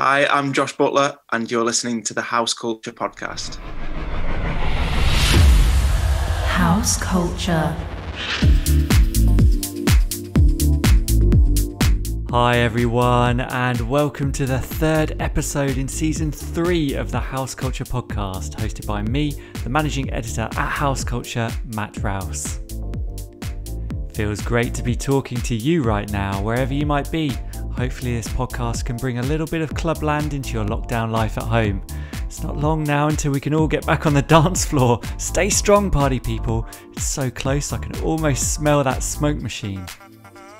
Hi, I'm Josh Butler, and you're listening to the House Culture podcast. House Culture. Hi everyone, and welcome to the third episode in season 3 of the House Culture podcast, hosted by me, the managing editor at House Culture, Matt Rouse. Feels great to be talking to you right now, wherever you might be. Hopefully this podcast can bring a little bit of clubland into your lockdown life at home. It's not long now until we can all get back on the dance floor. Stay strong, party people. It's so close I can almost smell that smoke machine.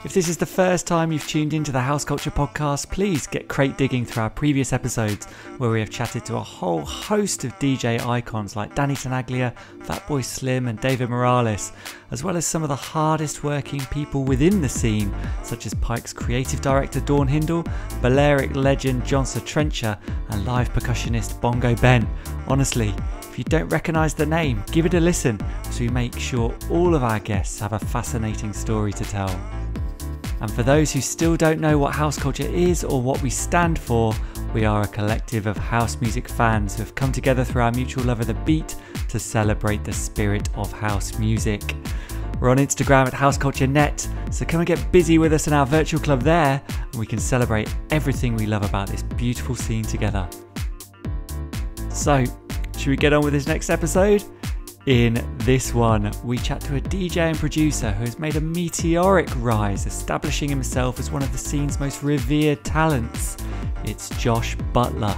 If this is the first time you've tuned into the House Culture podcast, please get crate digging through our previous episodes where we have chatted to a whole host of DJ icons like Danny Tenaglia, Fatboy Slim and David Morales, as well as some of the hardest working people within the scene, such as Pike's creative director Dawn Hindle, Balearic legend John Trencher and live percussionist Bongo Ben. Honestly, if you don't recognise the name, give it a listen so we make sure all of our guests have a fascinating story to tell. And for those who still don't know what house culture is or what we stand for, we are a collective of house music fans who have come together through our mutual love of the beat to celebrate the spirit of house music. We're on Instagram at houseculturenet, so come and get busy with us in our virtual club there, and we can celebrate everything we love about this beautiful scene together. So, should we get on with this next episode? In this one, we chat to a DJ and producer who has made a meteoric rise, establishing himself as one of the scene's most revered talents. It's Josh Butler.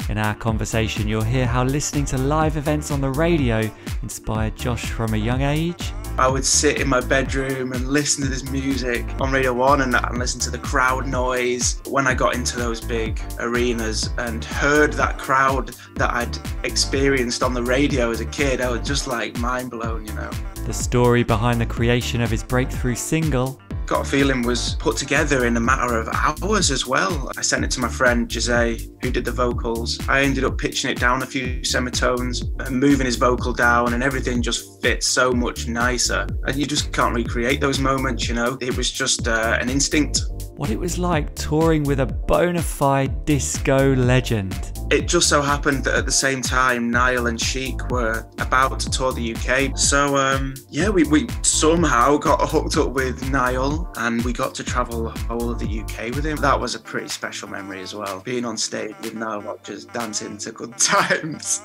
In our conversation, you'll hear how listening to live events on the radio inspired Josh from a young age. I would sit in my bedroom and listen to this music on Radio 1 and listen to the crowd noise. When I got into those big arenas and heard that crowd that I'd experienced on the radio as a kid, I was just like mind blown, you know. The story behind the creation of his breakthrough single. Got a Feeling was put together in a matter of hours as well. I sent it to my friend Jose, who did the vocals. I ended up pitching it down a few semitones and moving his vocal down, and everything just fits so much nicer. And you just can't recreate those moments, you know. It was just an instinct. What it was like touring with a bona-fide disco legend. It just so happened that at the same time, Nile and Chic were about to tour the UK. So, we somehow got hooked up with Nile and we got to travel the whole of the UK with him. That was a pretty special memory as well. Being on stage with Nile Rodgers, dancing to good times.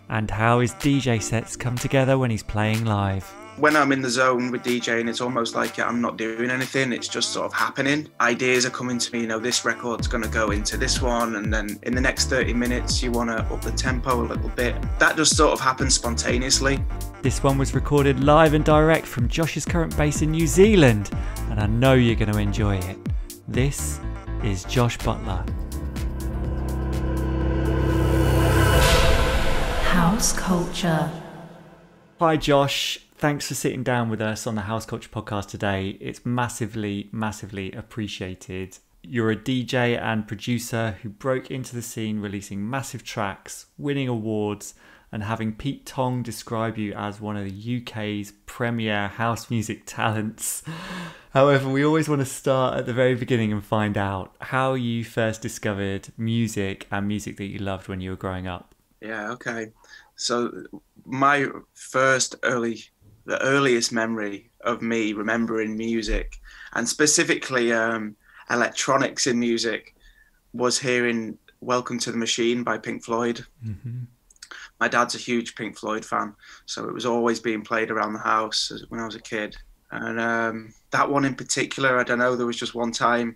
And how his DJ sets come together when he's playing live. When I'm in the zone with DJing, it's almost like I'm not doing anything. It's just sort of happening. Ideas are coming to me, you know, this record's going to go into this one. And then in the next 30 minutes, you want to up the tempo a little bit. That just sort of happens spontaneously. This one was recorded live and direct from Josh's current base in New Zealand. And I know you're going to enjoy it. This is Josh Butler. House Culture. Hi Josh, thanks for sitting down with us on the House Culture podcast today. It's massively, massively appreciated. You're a DJ and producer who broke into the scene releasing massive tracks, winning awards, and having Pete Tong describe you as one of the UK's premier house music talents. However, we always want to start at the very beginning and find out how you first discovered music and music that you loved when you were growing up. Yeah, okay. So my the earliest memory of me remembering music, and specifically electronics in music, was hearing Welcome to the Machine by Pink Floyd. Mm-hmm. My dad's a huge Pink Floyd fan, so it was always being played around the house when I was a kid. And that one in particular, I don't know, there was just one time,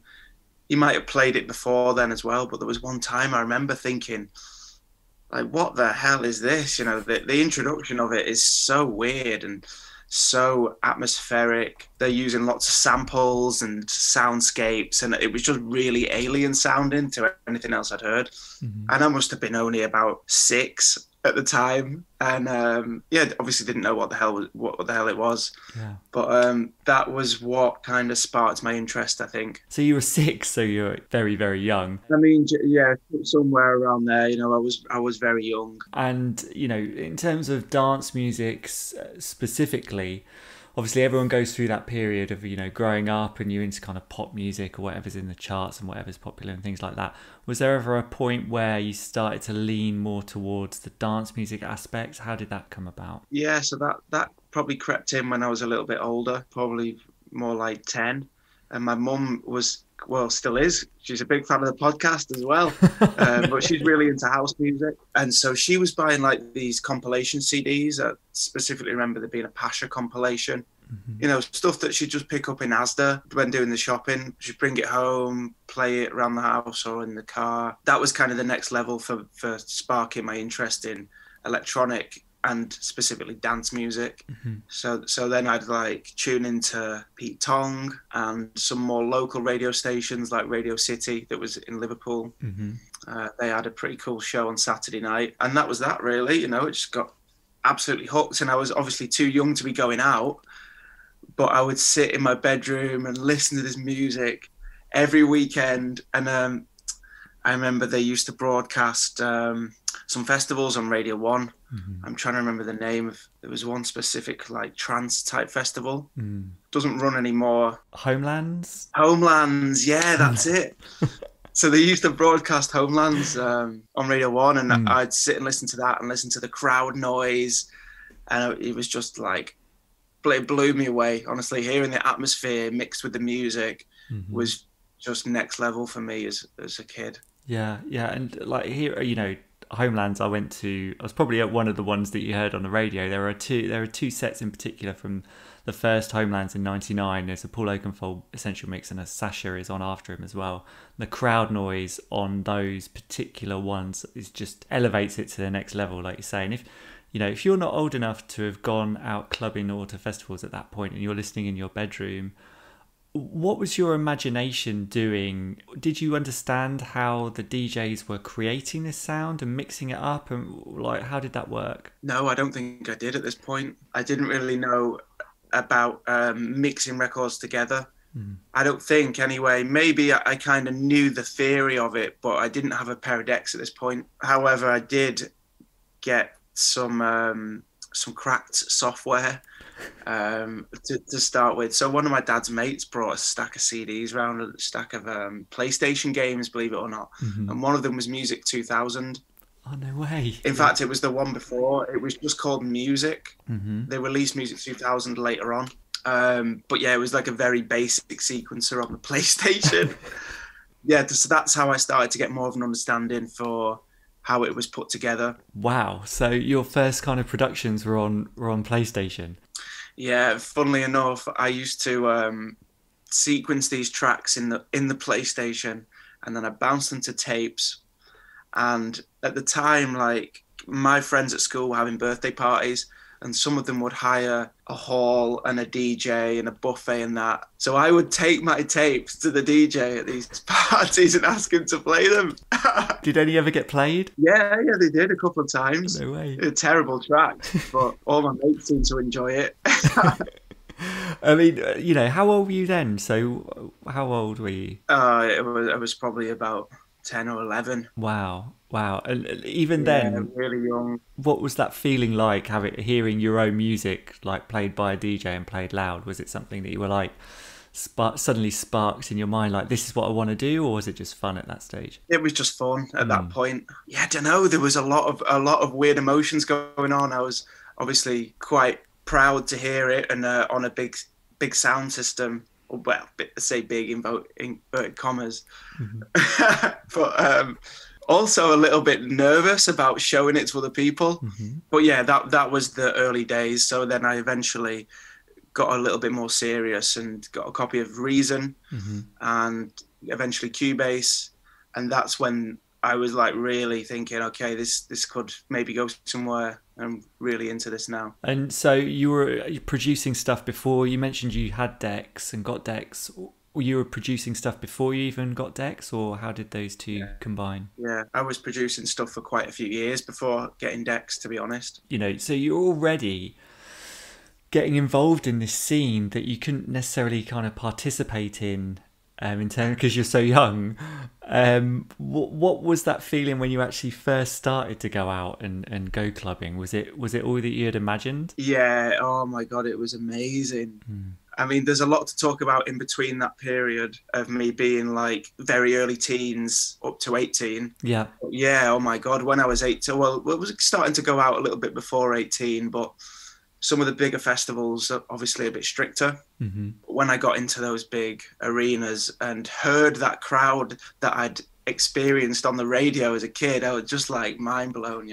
he might have played it before then as well, but there was one time I remember thinking, like, what the hell is this? You know, the introduction of it is so weird and so atmospheric. They're using lots of samples and soundscapes, and it was just really alien sounding to anything else I'd heard. Mm-hmm. And I must have been only about 6 at the time, and obviously didn't know what the hell it was. Yeah. But that was what kind of sparked my interest, I think. So you were 6, so you're very, very young. I mean, yeah, somewhere around there. You know, I was very young. And you know, in terms of dance music specifically, obviously everyone goes through that period of, growing up and you're into kind of pop music or whatever's in the charts and whatever's popular and things like that. Was there ever a point where you started to lean more towards the dance music aspect? How did that come about? Yeah, so that probably crept in when I was a little bit older, probably more like 10. And my mum was, well, still is. She's a big fan of the podcast as well. But she's really into house music. And so she was buying like these compilation CDs. I specifically remember there being a Pasha compilation. Stuff that she'd just pick up in Asda when doing the shopping. She'd bring it home, play it around the house or in the car. That was kind of the next level for sparking my interest in electronic and specifically dance music. So then I'd like tune into Pete Tong and some more local radio stations like Radio City that was in Liverpool. They had a pretty cool show on Saturday night, and that was that really. It just got absolutely hooked, and I was obviously too young to be going out, but I would sit in my bedroom and listen to this music every weekend. And I remember they used to broadcast some festivals on Radio 1. I'm trying to remember the name of, there was one specific like trance type festival. Doesn't run anymore. Homelands, yeah, that's it. So they used to broadcast Homelands on Radio 1, and I'd sit and listen to that and listen to the crowd noise, and it was just like, it blew me away, honestly. Hearing the atmosphere mixed with the music was just next level for me as a kid. Yeah, and like here, Homelands I was probably at one of the ones that you heard on the radio. There are two sets in particular from the first Homelands in '99. There's a Paul Oakenfold Essential Mix, and a Sasha is on after him as well. The crowd noise on those particular ones is just elevates it to the next level, like you're saying. If you're not old enough to have gone out clubbing or to festivals at that point and you're listening in your bedroom, what was your imagination doing? Did you understand how the DJs were creating this sound and mixing it up? And like, how did that work? No, I don't think I did at this point. I didn't really know about mixing records together. I don't think, anyway. Maybe I kind of knew the theory of it, but I didn't have a pair of decks at this point. However, I did get some cracked software to start with. So one of my dad's mates brought a stack of CDs around, a stack of PlayStation games, believe it or not. And one of them was Music 2000. Oh, no way. In fact, it was the one before. It was just called Music. They released Music 2000 later on. But yeah, it was like a very basic sequencer on the PlayStation. So that's how I started to get more of an understanding for how it was put together. Wow. So your first kind of productions were on PlayStation? Yeah, funnily enough, I used to sequence these tracks in the PlayStation, and then I bounced them to tapes. And at the time, like, my friends at school were having birthday parties, and some of them would hire a hall and a DJ and a buffet and that. So I would take my tapes to the DJ at these parties and ask him to play them. Did any ever get played? Yeah, they did a couple of times. No way. They're terrible tracks, but all my mates seemed to enjoy it. I mean, how old were you then? So how old were you? I was probably about 10 or 11. Wow. And even then, really young. What was that feeling like, hearing your own music like played by a DJ and played loud? Was it something that you were like suddenly sparked in your mind, like, this is what I want to do, or was it just fun at that stage? It was just fun at that point. Yeah, I don't know. There was a lot of weird emotions going on. I was obviously quite proud to hear it, and on a big sound system. Well, say big in inverted commas, but also a little bit nervous about showing it to other people. But yeah, that was the early days. So then I eventually got a little bit more serious and got a copy of Reason and eventually Cubase, and that's when I was like really thinking, okay, this could maybe go somewhere. I'm really into this now. And so you were producing stuff before. You mentioned you had decks and got decks. You were producing stuff before you even got decks, or how did those two combine? Yeah, I was producing stuff for quite a few years before getting decks, to be honest. So you're already getting involved in this scene that you couldn't necessarily kind of participate in in terms because you're so young. What was that feeling when you actually first started to go out and go clubbing? Was it all that you had imagined? Yeah. Oh my God, it was amazing. I mean, there's a lot to talk about in between that period of me being like very early teens up to 18. Yeah. Yeah. Oh my God. When I was 18, well, it was starting to go out a little bit before 18, but some of the bigger festivals are obviously a bit stricter. When I got into those big arenas and heard that crowd that I'd experienced on the radio as a kid, I was just like mind blown,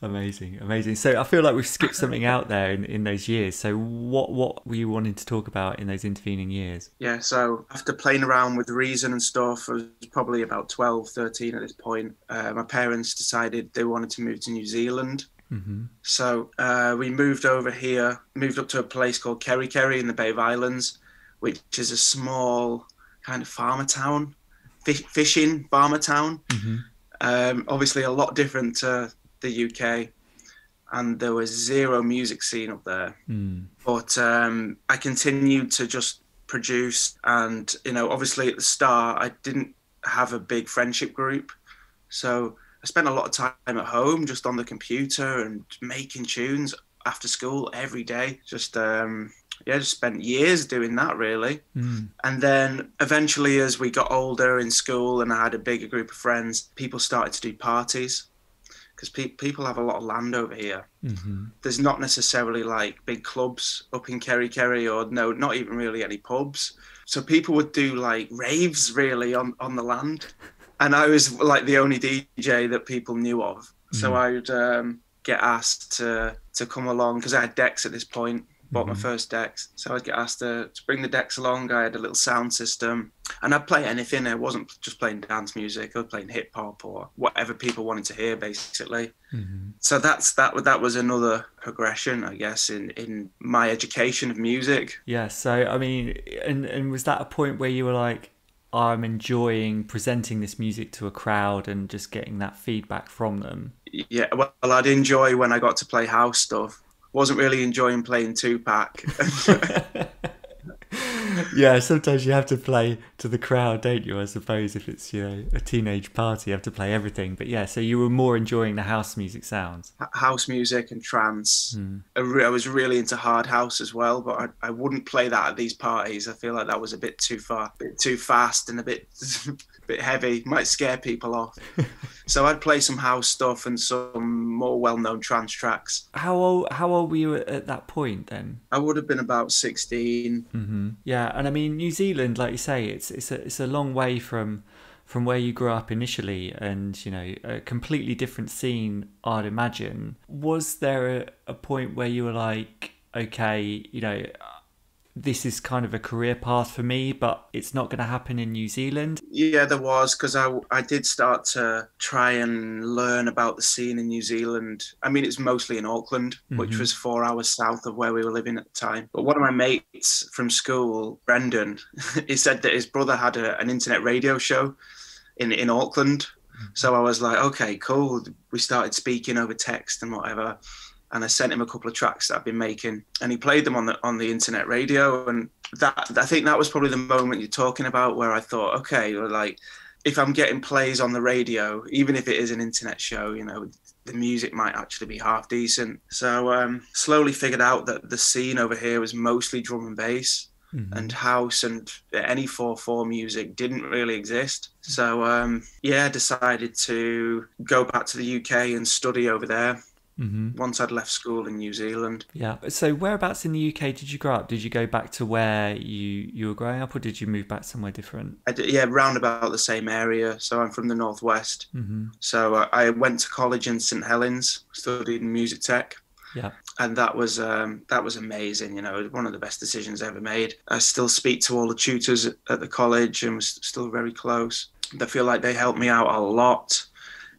Amazing. So I feel like we've skipped something out there in those years. So what were you wanting to talk about in those intervening years? Yeah, so after playing around with Reason and stuff, I was probably about 12, 13 at this point. My parents decided they wanted to move to New Zealand. So we moved over here, moved up to a place called Kerry in the Bay of Islands, which is a small kind of farmer town, fishing farmer town. Obviously a lot different to the UK, and there was zero music scene up there. But I continued to just produce, and obviously at the start I didn't have a big friendship group, so I spent a lot of time at home just on the computer and making tunes after school every day. Just spent years doing that, really. And then eventually, as we got older in school and I had a bigger group of friends, people started to do parties, because people have a lot of land over here. There's not necessarily like big clubs up in Kerry, or no, not even really any pubs. So people would do like raves really on the land. And I was like the only DJ that people knew of. So I would get asked to come along, because I had decks at this point, bought my first decks. So I'd get asked to bring the decks along. I had a little sound system, and I'd play anything. I wasn't just playing dance music. I was playing hip hop or whatever people wanted to hear, basically. So that was another progression, I guess, in my education of music. Yeah. So I mean, and was that a point where you were like, I'm enjoying presenting this music to a crowd and just getting that feedback from them? Yeah, well, I'd enjoy when I got to play house stuff. Wasn't really enjoying playing Tupac. Yeah, sometimes you have to play to the crowd, don't you? I suppose if it's a teenage party, you have to play everything. But yeah, so you were more enjoying the house music sounds. House music and trance. I was really into hard house as well, but I wouldn't play that at these parties. I feel like that was a bit too far, a bit too fast, and a bit heavy. Might scare people off. So I'd play some house stuff and some more well-known trance tracks. How old were you at that point then? I would have been about 16. Yeah, and I mean, New Zealand, like you say, it's a long way from where you grew up initially, and a completely different scene, I'd imagine. Was there a point where you were like, okay, this is kind of a career path for me, but it's not going to happen in New Zealand? Yeah, there was, because I did start to try and learn about the scene in New Zealand. I mean, it's mostly in Auckland, which was 4 hours south of where we were living at the time. But one of my mates from school, Brendan, he said that his brother had an internet radio show in Auckland. So I was like, okay, cool. We started speaking over text and whatever. And I sent him a couple of tracks that I've been making, and he played them on the internet radio. And I think that was probably the moment you're talking about, where I thought, okay, like, if I'm getting plays on the radio, even if it is an internet show, the music might actually be half decent. So slowly figured out that the scene over here was mostly drum and bass, and house, and any 4/4 music didn't really exist. So decided to go back to the UK and study over there. Once I'd left school in New Zealand. Yeah. So whereabouts in the UK did you grow up? Did you go back to where you were growing up, or did you move back somewhere different? I did, yeah, round about the same area. So I'm from the northwest. So I went to college in St Helens, studied music tech. Yeah. And that was amazing. It was one of the best decisions I ever made. I still speak to all the tutors at the college, and was still very close. I feel like they helped me out a lot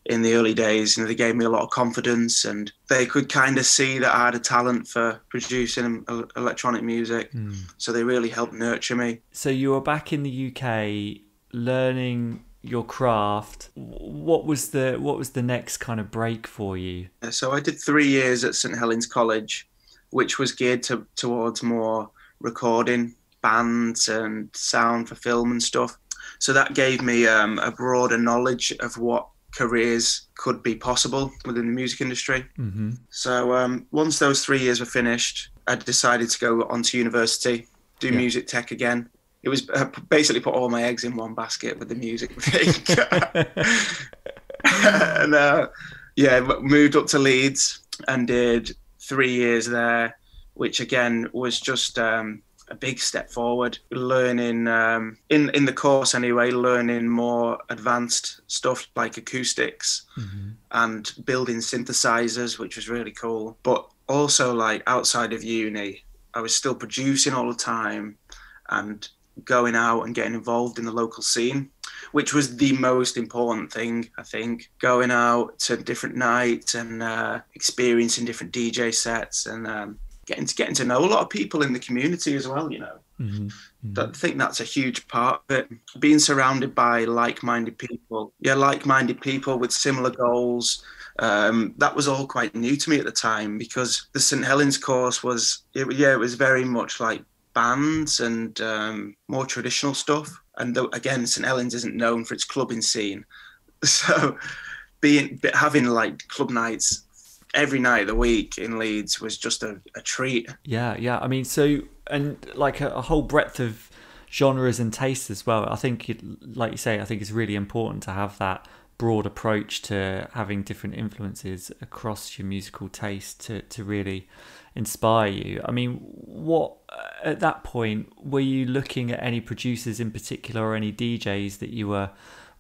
in the early days. They gave me a lot of confidence, and they could kind of see that I had a talent for producing electronic music. So they really helped nurture me. So you were back in the UK learning your craft. What was the next kind of break for you? So I did 3 years at St Helens College, which was geared towards more recording bands and sound for film and stuff. So that gave me a broader knowledge of what careers could be possible within the music industry. Mm-hmm. So once those 3 years were finished, I decided to go on to university, do music tech again. It was basically put all my eggs in one basket with the music thing. And moved up to Leeds and did 3 years there, which again was just a big step forward. Learning in the course anyway, learning more advanced stuff like acoustics and building synthesizers, which was really cool. But also, like, outside of uni, I was still producing all the time and going out and getting involved in the local scene, which was the most important thing, I think. Going out to different nights and experiencing different DJ sets and getting to know a lot of people in the community as well, you know. I think that's a huge part of it. Being surrounded by like-minded people with similar goals. That was all quite new to me at the time, because the St Helens course was very much like bands and more traditional stuff. And again, St Helens isn't known for its clubbing scene, so having like club nights every night of the week in Leeds was just a treat. Yeah. I mean, so, and like a whole breadth of genres and tastes as well. I think, like you say, I think it's really important to have that broad approach to having different influences across your musical taste to really inspire you. I mean, what at that point were you looking at any producers in particular or any DJs that you were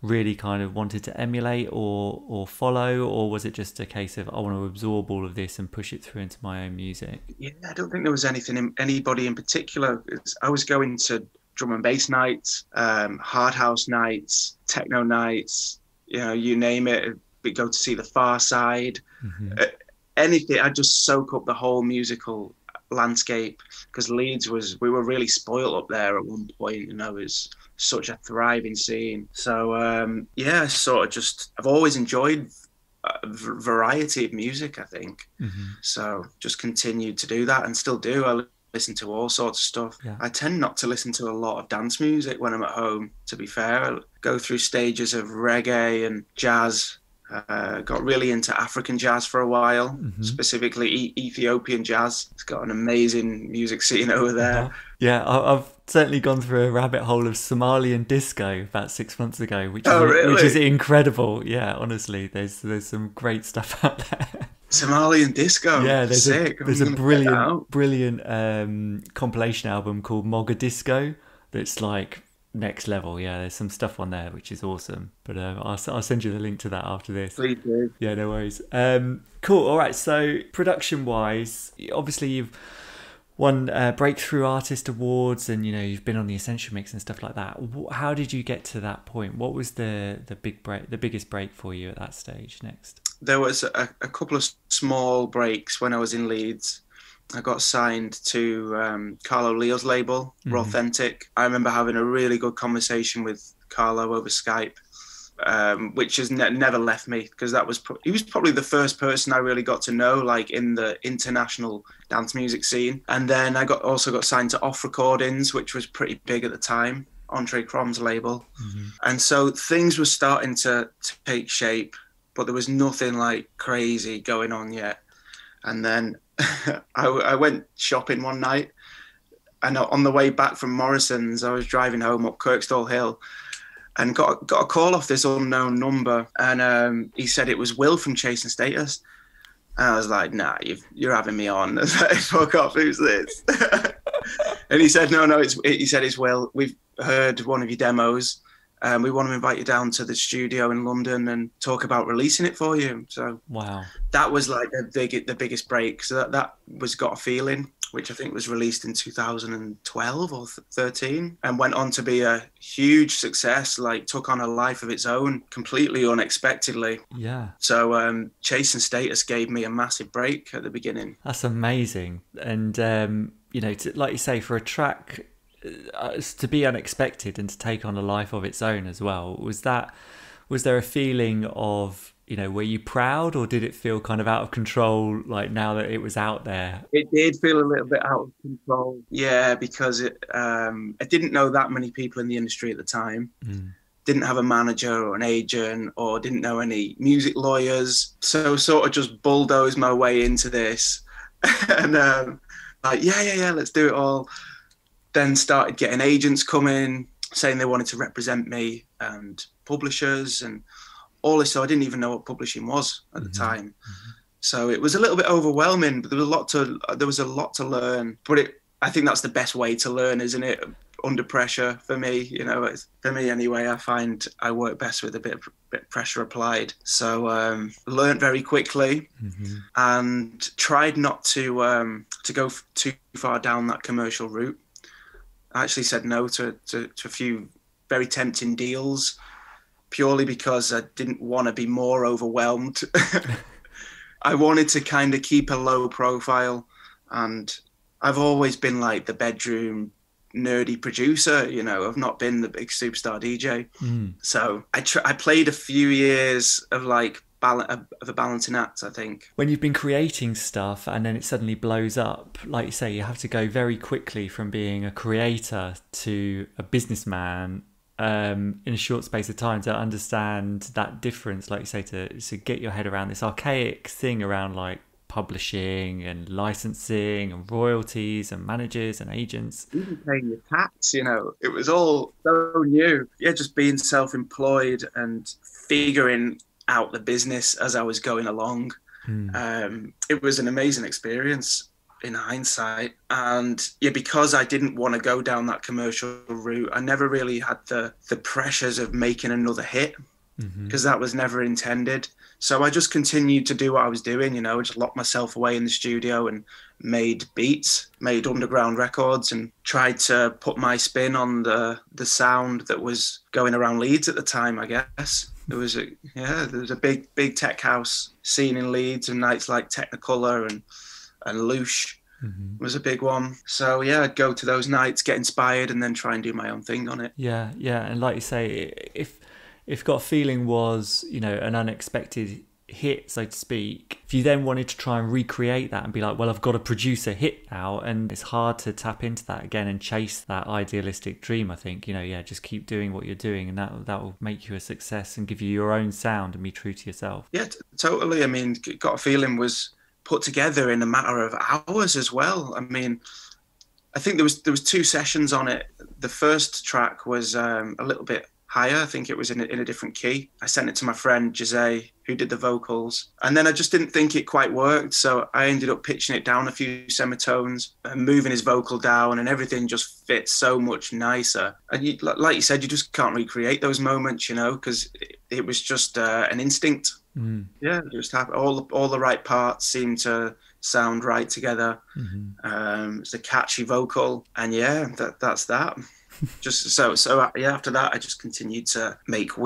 really kind of wanted to emulate or follow, or was it just a case of I want to absorb all of this and push it through into my own music? Yeah, I don't think there was anybody in particular. I was going to drum and bass nights, hard house nights, techno nights, you know, you name it. We go to see the Far Side, anything. I just soak up the whole musical landscape, because Leeds we were really spoiled up there at one point, you know. It's such a thriving scene. So I've always enjoyed a variety of music, I think. So just continued to do that and still do. I listen to all sorts of stuff. I tend not to listen to a lot of dance music when I'm at home, to be fair. I go through stages of reggae and jazz. Got really into African jazz for a while, specifically Ethiopian jazz. It's got an amazing music scene over there. Yeah, I've certainly gone through a rabbit hole of Somalian disco about 6 months ago, which is incredible. Yeah, honestly, there's some great stuff out there. Somalian disco. Yeah, there's a brilliant compilation album called Mogadisco that's like next level. Yeah, there's some stuff on there which is awesome, but I'll send you the link to that after this. Please do. Yeah, no worries. Cool. All right, so production wise, obviously you've won breakthrough artist awards, and you know you've been on the Essential Mix and stuff like that. How did you get to that point? What was the biggest break for you at that stage next? There was a couple of small breaks when I was in Leeds. I got signed to Carlo Leo's label, Raw Authentic. I remember having a really good conversation with Carlo over Skype, which has never left me, because he was probably the first person I really got to know, like in the international dance music scene. And then I also got signed to Off Recordings, which was pretty big at the time, Andre Crom's label. And so things were starting to take shape, but there was nothing like crazy going on yet. And then I went shopping one night, and on the way back from Morrison's, I was driving home up Kirkstall Hill and got a call off this unknown number, and he said it was Will from Chasing Status. And I was like, nah, you're having me on. I was like, fuck off, who's this? And he said, no, he said it's Will. We've heard one of your demos. We want to invite you down to the studio in London and talk about releasing it for you. So wow, that was like the biggest break. So that was Got a Feeling, which I think was released in 2012 or 13, and went on to be a huge success. Like took on a life of its own, completely unexpectedly. Yeah. So Chasing Status gave me a massive break at the beginning. That's amazing, and you know, like you say, for a track to be unexpected and to take on a life of its own as well, was there a feeling of were you proud, or did it feel kind of out of control, like now that it was out there? It did feel a little bit out of control. Yeah, because I didn't know that many people in the industry at the time. Didn't have a manager or an agent, or didn't know any music lawyers. So sort of just bulldozed my way into this. And like, yeah, let's do it all. Then started getting agents coming, saying they wanted to represent me, and publishers and all this. So I didn't even know what publishing was at the time. So it was a little bit overwhelming, but there was a lot to learn. But I think that's the best way to learn, isn't it? Under pressure, for me, for me anyway. I find I work best with a bit of pressure applied. So learned very quickly, and tried not to go too far down that commercial route. I actually said no to a few very tempting deals, purely because I didn't want to be more overwhelmed. I wanted to kind of keep a low profile, and I've always been like the bedroom nerdy producer, I've not been the big superstar DJ. So I played a few years of like of a balancing act, I think. When you've been creating stuff and then it suddenly blows up, like you say, you have to go very quickly from being a creator to a businessman in a short space of time, to understand that difference, like you say, to get your head around this archaic thing around like publishing and licensing and royalties and managers and agents. Even paying your tax, it was all so new. Yeah, just being self-employed and figuring out the business as I was going along. It was an amazing experience in hindsight. And yeah, because I didn't want to go down that commercial route, I never really had the pressures of making another hit, because that was never intended. So I just continued to do what I was doing, I just locked myself away in the studio and made beats, made underground records, and tried to put my spin on the sound that was going around Leeds at the time, I guess. There was a big tech house scene in Leeds, and nights like Technicolor and Loosh was a big one. So yeah, I'd go to those nights, get inspired, and then try and do my own thing on it. Yeah. And like you say, if Got a Feeling was, an unexpected hit, so to speak, if you then wanted to try and recreate that and be like, well, I've got to produce a hit now, and it's hard to tap into that again and chase that idealistic dream, I think, just keep doing what you're doing, and that will make you a success and give you your own sound and be true to yourself. Yeah, totally. I mean, Got a Feeling was put together in a matter of hours as well. I mean, I think there was 2 sessions on it. The first track was a little bit higher. I think it was in a different key. I sent it to my friend Jose, who did the vocals, and then I just didn't think it quite worked, so I ended up pitching it down a few semitones and moving his vocal down, and everything just fits so much nicer. And like you said, you just can't recreate those moments, because it was just an instinct. Yeah, just have all the right parts seemed to sound right together. It's a catchy vocal, and yeah, that's that. Just so yeah, after that I just continued to make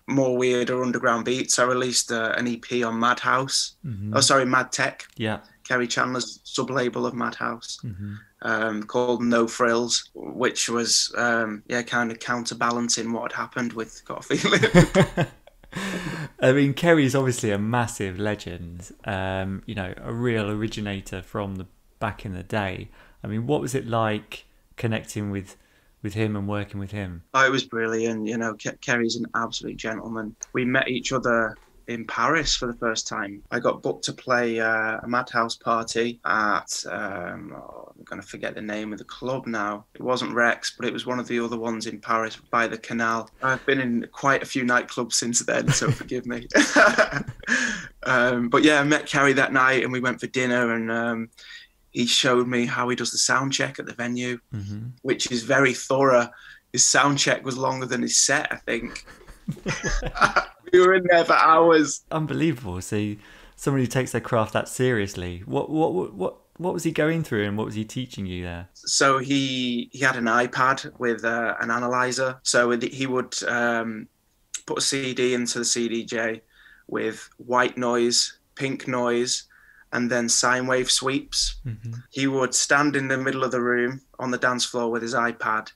more weirder underground beats. I released an EP on Madhouse. Mad Tech. Yeah, Kerry Chandler's sub-label of Madhouse, called No Frills, which was kind of counterbalancing what had happened with Got a Feeling. I mean, Kerry's obviously a massive legend, a real originator from the back in the day. I mean, what was it like connecting with him and working with him? Oh, it was brilliant. Kerry's an absolute gentleman. We met each other in Paris for the first time. I got booked to play a Madhouse party at, I'm going to forget the name of the club now. It wasn't Rex, but it was one of the other ones in Paris by the canal. I've been in quite a few nightclubs since then, so forgive me. But yeah, I met Kerry that night and we went for dinner, and he showed me how he does the sound check at the venue, which is very thorough. His sound check was longer than his set, I think. We were in there for hours. Unbelievable. See, somebody who takes their craft that seriously. What was he going through, and what was he teaching you there? So he had an iPad with an analyzer. So he would put a CD into the CDJ with white noise, pink noise, and then sine wave sweeps. He would stand in the middle of the room on the dance floor with his iPad,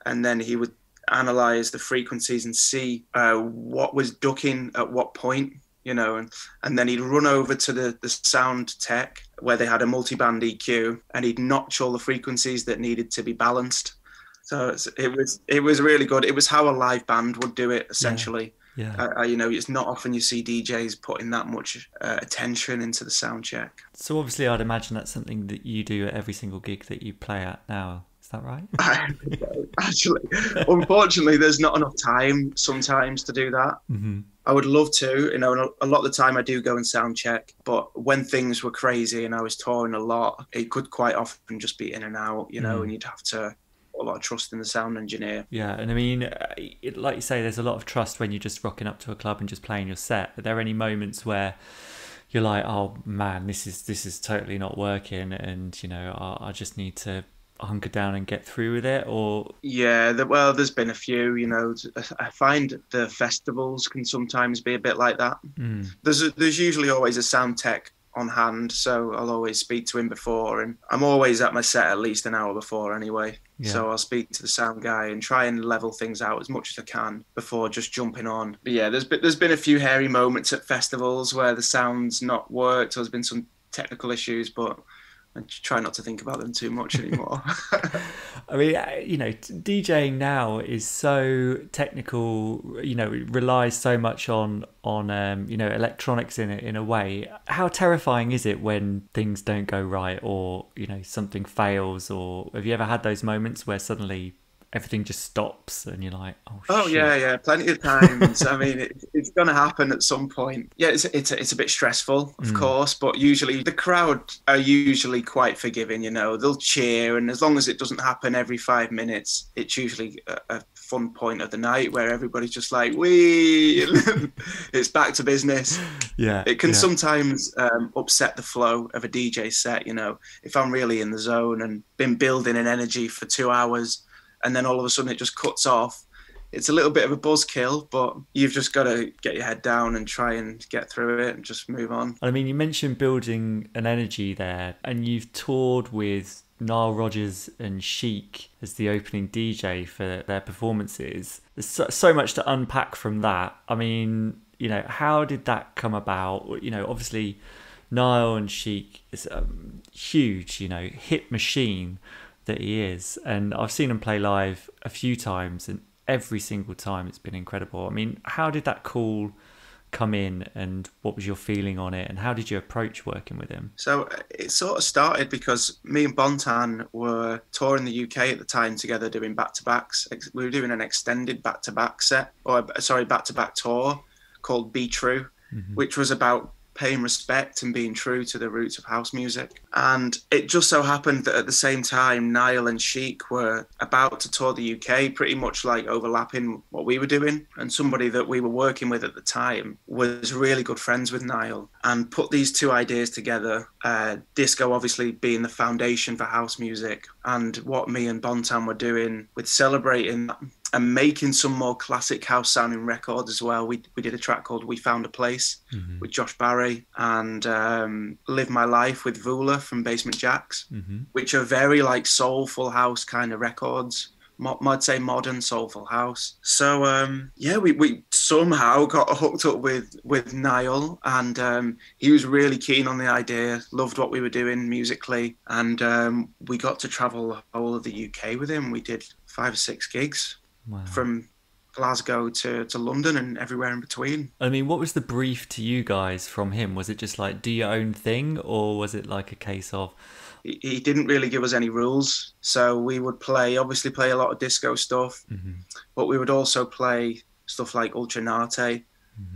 and then he would analyze the frequencies and see what was ducking at what point. and then he'd run over to the sound tech where they had a multi-band EQ, and he'd notch all the frequencies that needed to be balanced. So it was really good. It was how a live band would do it, essentially. Yeah. It's not often you see DJs putting that much attention into the sound check. So obviously I'd imagine that's something that you do at every single gig that you play at now. Is that right? Actually, unfortunately, there's not enough time sometimes to do that. Mm-hmm. I would love to, a lot of the time I do go and sound check, but when things were crazy and I was touring a lot, it could quite often just be in and out, and you'd have to put a lot of trust in the sound engineer. Yeah, and I mean, like you say, there's a lot of trust when you're just rocking up to a club and just playing your set. Are there any moments where you're like, oh man, this is totally not working, and I just need to hunker down and get through with it? Or there's been a few. I find the festivals can sometimes be a bit like that. There's usually always a sound tech on hand, so I'll always speak to him before, and I'm always at my set at least an hour before anyway. So I'll speak to the sound guy and try and level things out as much as I can before just jumping on. But yeah, there's been a few hairy moments at festivals where the sound's not worked, or there's been some technical issues, but I try not to think about them too much anymore. I mean, DJing now is so technical, it relies so much on electronics in a way. How terrifying is it when things don't go right, or, something fails? Or have you ever had those moments where suddenly everything just stops and you're like, oh shit. Yeah, plenty of times. I mean, it's going to happen at some point. Yeah, it's a bit stressful, of course, but usually the crowd are usually quite forgiving. They'll cheer, and as long as it doesn't happen every 5 minutes, it's usually a fun point of the night where everybody's just like, wee, it's back to business. Yeah, it can sometimes upset the flow of a DJ set. If I'm really in the zone and been building an energy for 2 hours, and then all of a sudden it just cuts off, it's a little bit of a buzzkill, but you've just got to get your head down and try and get through it and just move on. I mean, you mentioned building an energy there, and you've toured with Nile Rodgers and Chic as the opening DJ for their performances. There's so much to unpack from that. I mean, how did that come about? Obviously Nile and Chic is a huge, hit machine that he is, and I've seen him play live a few times, and every single time it's been incredible. I mean, how did that call come in, and what was your feeling on it, and how did you approach working with him? So it sort of started because me and Bontan were touring the UK at the time together, doing back-to-backs. We were doing an extended back-to-back back-to-back tour called Be True, which was about paying respect and being true to the roots of house music. And it just so happened that at the same time, Nile and Chic were about to tour the UK, pretty much like overlapping what we were doing. And somebody that we were working with at the time was really good friends with Nile, and put these two ideas together. Disco obviously being the foundation for house music, and what me and Bontan were doing with celebrating that and making some more classic house sounding records as well. We did a track called We Found a Place with Josh Barry, and Live My Life with Vula from Basement Jaxx, which are very like soulful house kind of records. I'd say modern soulful house. So we somehow got hooked up with Nile, and he was really keen on the idea, loved what we were doing musically, and we got to travel the whole of the UK with him. We did 5 or 6 gigs. Wow. From Glasgow to London and everywhere in between. I mean, what was the brief to you guys from him? Was it just like, do your own thing, or was it like a case of... He didn't really give us any rules. So we would play a lot of disco stuff, but we would also play stuff like Ultra Nate,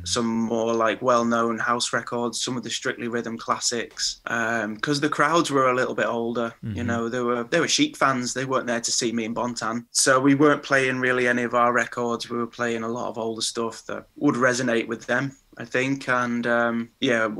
some more like well-known house records, some of the Strictly Rhythm classics, because the crowds were a little bit older. They were Chic fans. They weren't there to see me and Bontan, so we weren't playing really any of our records. We were playing a lot of older stuff that would resonate with them, I think, and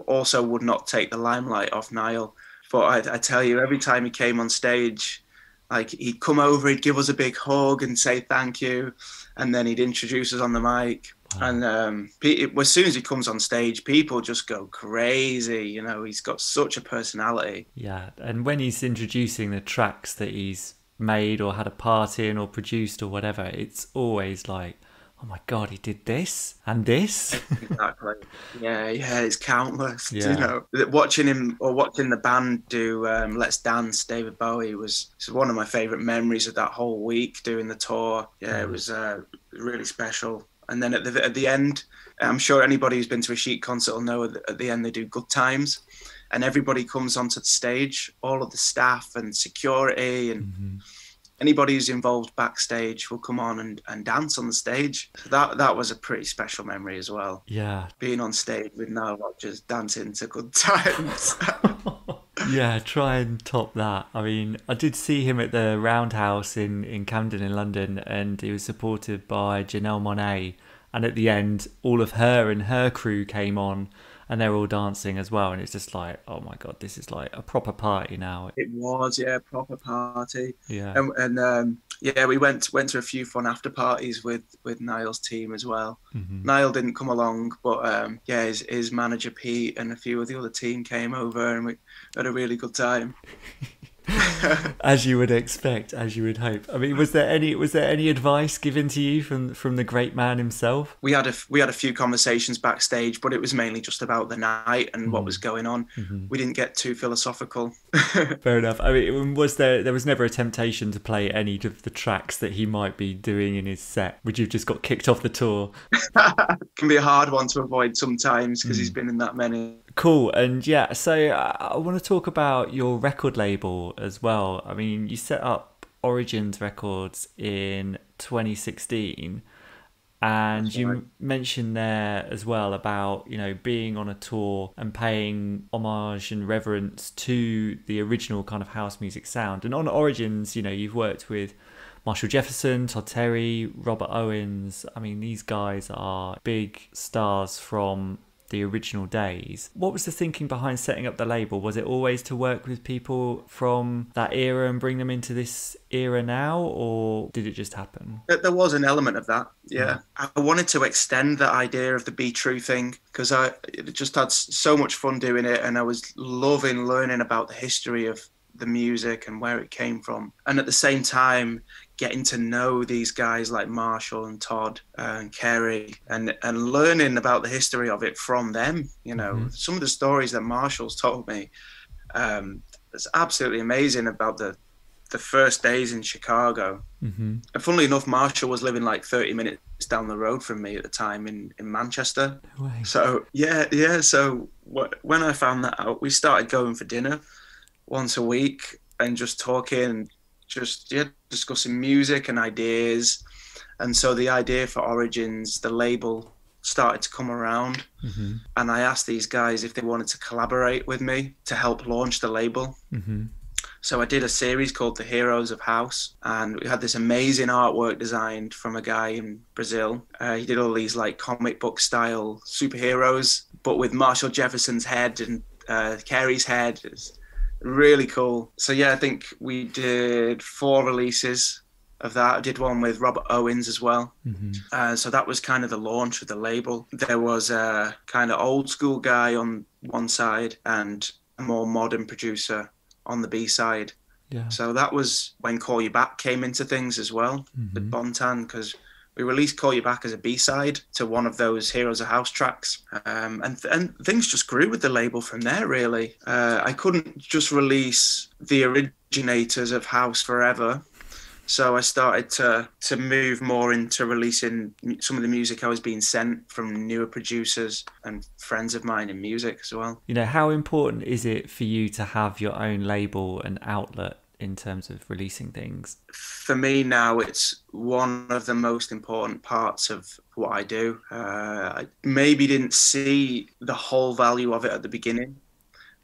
also would not take the limelight off Nile. But I tell you, every time he came on stage, like, he'd come over, he'd give us a big hug and say thank you, and then he'd introduce us on the mic. Wow. And as soon as he comes on stage, people just go crazy. He's got such a personality. Yeah, and when he's introducing the tracks that he's made or had a part in or produced or whatever, it's always like oh my God, he did this and this. Exactly. Yeah, it's countless. Yeah. You know, watching him or watching the band do Let's Dance, David Bowie was one of my favourite memories of that whole week doing the tour. Yeah, it was really special. And then at the end, I'm sure anybody who's been to a Chic concert will know that at the end they do Good Times, and everybody comes onto the stage, all of the staff and security and anybody who's involved backstage will come on and dance on the stage. So that was a pretty special memory as well. Yeah. Being on stage with Nile Rodgers dancing to Good Times. Yeah, try and top that. I mean, I did see him at the Roundhouse in Camden in London, and he was supported by Janelle Monáe. And at the end, all of her and her crew came on, and they're all dancing as well. And it's just like, oh my God, this is like a proper party now. It was, yeah, proper party. Yeah. And we went to a few fun after parties with Niall's team as well. Niall didn't come along, but his manager Pete and a few of the other team came over, and we had a really good time. As you would expect, as you would hope. I mean, was there any advice given to you from the great man himself? We had a few conversations backstage, but it was mainly just about the night and what was going on. We didn't get too philosophical. Fair enough. I mean, there was never a temptation to play any of the tracks that he might be doing in his set? Would you have just got kicked off the tour? Can be a hard one to avoid sometimes because he's been in that many. Cool. And yeah, so I want to talk about your record label as well. I mean, you set up Origins Records in 2016, and you mentioned there as well about, you know, being on a tour and paying homage and reverence to the original kind of house music sound. And on Origins, you know, you've worked with Marshall Jefferson, Todd Terry, Robert Owens. I mean, these guys are big stars from the original days. What was the thinking behind setting up the label? Was it always to work with people from that era and bring them into this era now, or did it just happen? There was an element of that, yeah. I wanted to extend the idea of the Be True thing because I just had so much fun doing it, and I was loving learning about the history of the music and where it came from, and at the same time getting to know these guys like Marshall and Todd and Kerry and learning about the history of it from them. You know, some of the stories that Marshall's told me, it's absolutely amazing about the first days in Chicago. And funnily enough, Marshall was living like 30 minutes down the road from me at the time in Manchester. No way. So so when I found that out, we started going for dinner once a week and just talking, discussing music and ideas. And so the idea for Origins, the label, started to come around. And I asked these guys if they wanted to collaborate with me to help launch the label. So I did a series called The Heroes of House, and we had this amazing artwork designed from a guy in Brazil. He did all these like comic book style superheroes, but with Marshall Jefferson's head and Kerry's head. It's really cool. So yeah, I think we did 4 releases of that. I did one with Robert Owens as well. So that was kind of the launch of the label. There was a kind of old school guy on one side and a more modern producer on the B side. Yeah. So that was when Call You Back came into things as well with Bontan, because we released Call You Back as a B-side to one of those Heroes of House tracks. And things just grew with the label from there, really. I couldn't just release the originators of House forever. So I started to move more into releasing some of the music I was being sent from newer producers and friends of mine in music as well. You know, how important is it for you to have your own label and outlet in terms of releasing things? For me now, it's one of the most important parts of what I do. I maybe didn't see the whole value of it at the beginning,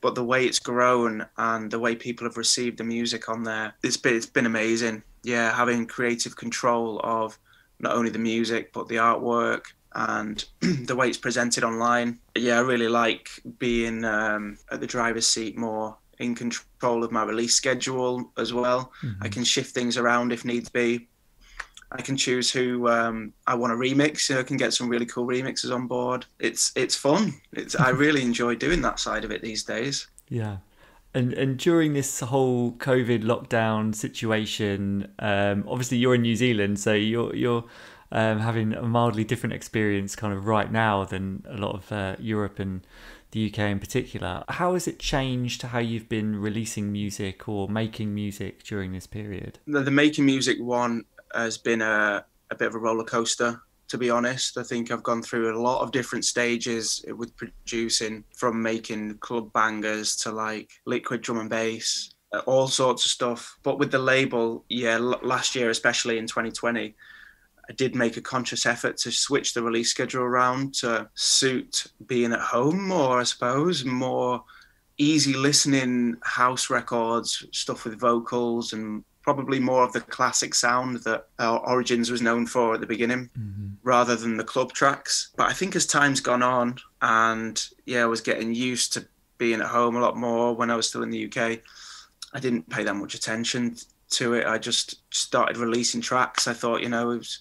but the way it's grown and the way people have received the music on there, it's been amazing. Yeah, having creative control of not only the music, but the artwork and the way it's presented online. Yeah, I really like being at the driver's seat more, in control of my release schedule as well. I can shift things around if needs be. I can choose who I want to remix. I can get some really cool remixes on board. It's fun. I really enjoy doing that side of it these days. Yeah. And during this whole COVID lockdown situation, obviously you're in New Zealand, so you're having a mildly different experience kind of right now than a lot of Europe and the UK in particular. How has it changed how you've been releasing music or making music during this period? The making music one has been a bit of a roller coaster, to be honest. I think I've gone through a lot of different stages with producing, from making club bangers to like liquid drum and bass, all sorts of stuff. But with the label, last year, especially in 2020, I did make a conscious effort to switch the release schedule around to suit being at home more, I suppose, more easy listening house records, stuff with vocals, and probably more of the classic sound that our Origins was known for at the beginning, rather than the club tracks. But I think as time's gone on, and I was getting used to being at home a lot more when I was still in the UK, I didn't pay that much attention to it. I just started releasing tracks. I thought,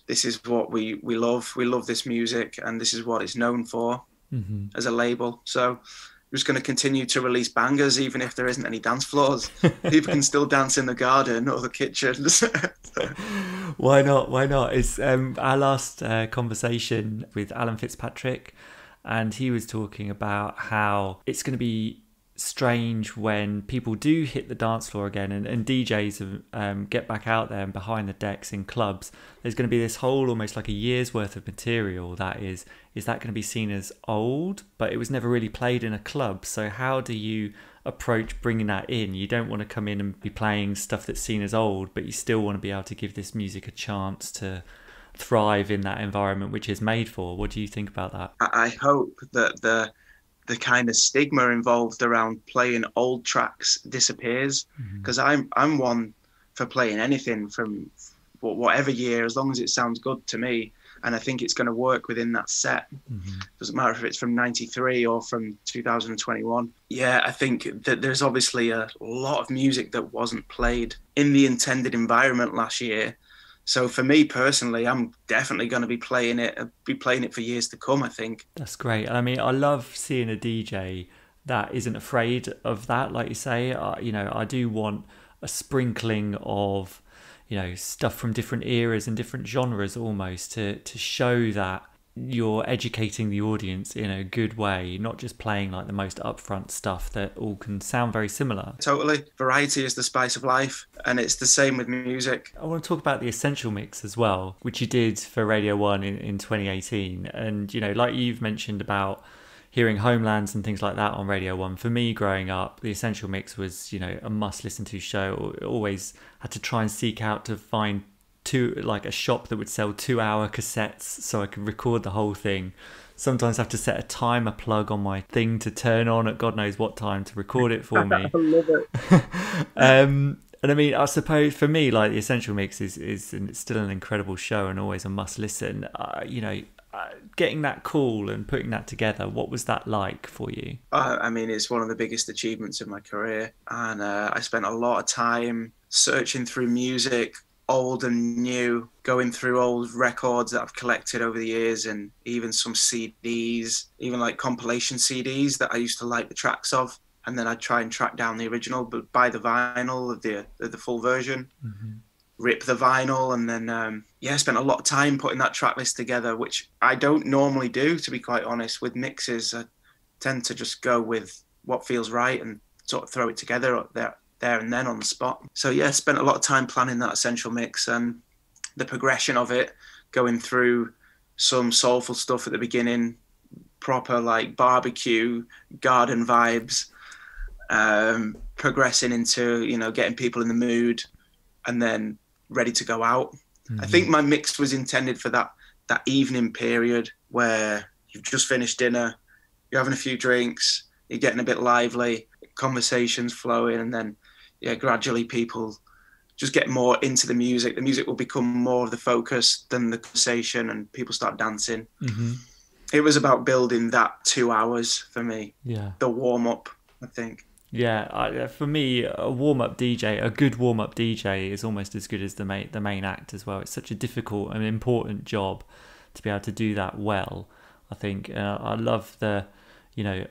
this is what we love. We love this music, and this is what it's known for as a label. So we're just going to continue to release bangers, even if there isn't any dance floors. People can still dance in the garden or the kitchen. Why not? It's our last conversation with Alan Fitzpatrick, and he was talking about how it's going to be strange when people do hit the dance floor again and DJs get back out there and behind the decks in clubs. There's going to be this whole almost like a year's worth of material that is that going to be seen as old, but it was never really played in a club. So how do you approach bringing that in? You don't want to come in and be playing stuff that's seen as old, but you still want to be able to give this music a chance to thrive in that environment which is made for. What do you think about that? I hope that the kind of stigma involved around playing old tracks disappears, because I'm one for playing anything from whatever year, as long as it sounds good to me, and I think it's going to work within that set. Doesn't matter if it's from 93 or from 2021. I think that there's obviously a lot of music that wasn't played in the intended environment last year. So for me personally, I'm definitely going to be playing it for years to come, I think. That's great. I mean, I love seeing a DJ that isn't afraid of that. Like you say, I do want a sprinkling of, stuff from different eras and different genres almost to show that you're educating the audience in a good way, not just playing like the most upfront stuff that all can sound very similar. Totally. Variety is the spice of life, and it's the same with music. I want to talk about the Essential Mix as well, which you did for Radio 1 in 2018. And, like you've mentioned about hearing Homelands and things like that on Radio 1, for me growing up, the Essential Mix was, a must listen to show. I always had to try and seek out to find a shop that would sell 2-hour cassettes so I could record the whole thing. Sometimes I have to set a timer plug on my thing to turn on at God knows what time to record it for me. I love it. And I mean, I suppose for me, like the Essential Mix is it's still an incredible show and always a must listen. Getting that cool and putting that together, what was that like for you? I mean, it's one of the biggest achievements of my career, and I spent a lot of time searching through music, old and new, going through old records that I've collected over the years, and even some CDs, even like compilation CDs that I used to like the tracks of, and then I'd try and track down the original, but buy the vinyl of the full version, rip the vinyl, and then I spent a lot of time putting that track list together, which I don't normally do, to be quite honest. With mixes, I tend to just go with what feels right and sort of throw it together there and then on the spot. So spent a lot of time planning that Essential Mix, and the progression of it, going through some soulful stuff at the beginning, proper like barbecue garden vibes, progressing into getting people in the mood, and then ready to go out. I think my mix was intended for that evening period where you've just finished dinner, you're having a few drinks, you're getting a bit lively, conversations flowing, and then gradually people just get more into the music. The music will become more of the focus than the conversation, and people start dancing. It was about building that 2 hours for me. The warm up, I think. For me, a warm-up DJ, a good warm-up DJ is almost as good as the main act as well. It's such a difficult and important job to be able to do that well, I think. I love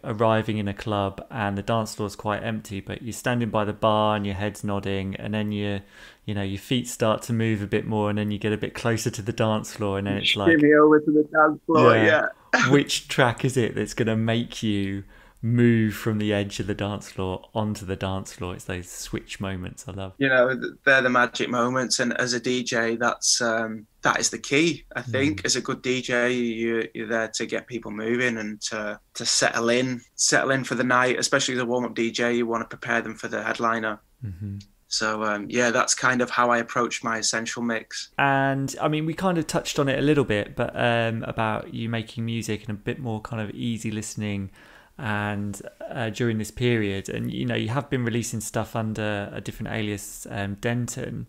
arriving in a club and the dance floor is quite empty, but you're standing by the bar and your head's nodding, and then your feet start to move a bit more, and then you get a bit closer to the dance floor, and then it's like, shimmy over to the dance floor. Yeah. Which track is it that's going to make you move from the edge of the dance floor onto the dance floor? It's those switch moments I love. They're the magic moments, and as a DJ, that is the key. I think as a good DJ, you're there to get people moving and to settle in for the night. Especially as a warm-up DJ, you want to prepare them for the headliner. So that's kind of how I approach my essential mix. And I mean, we kind of touched on it a little bit, but about you making music and a bit more kind of easy listening, and during this period, and you have been releasing stuff under a different alias, Denton.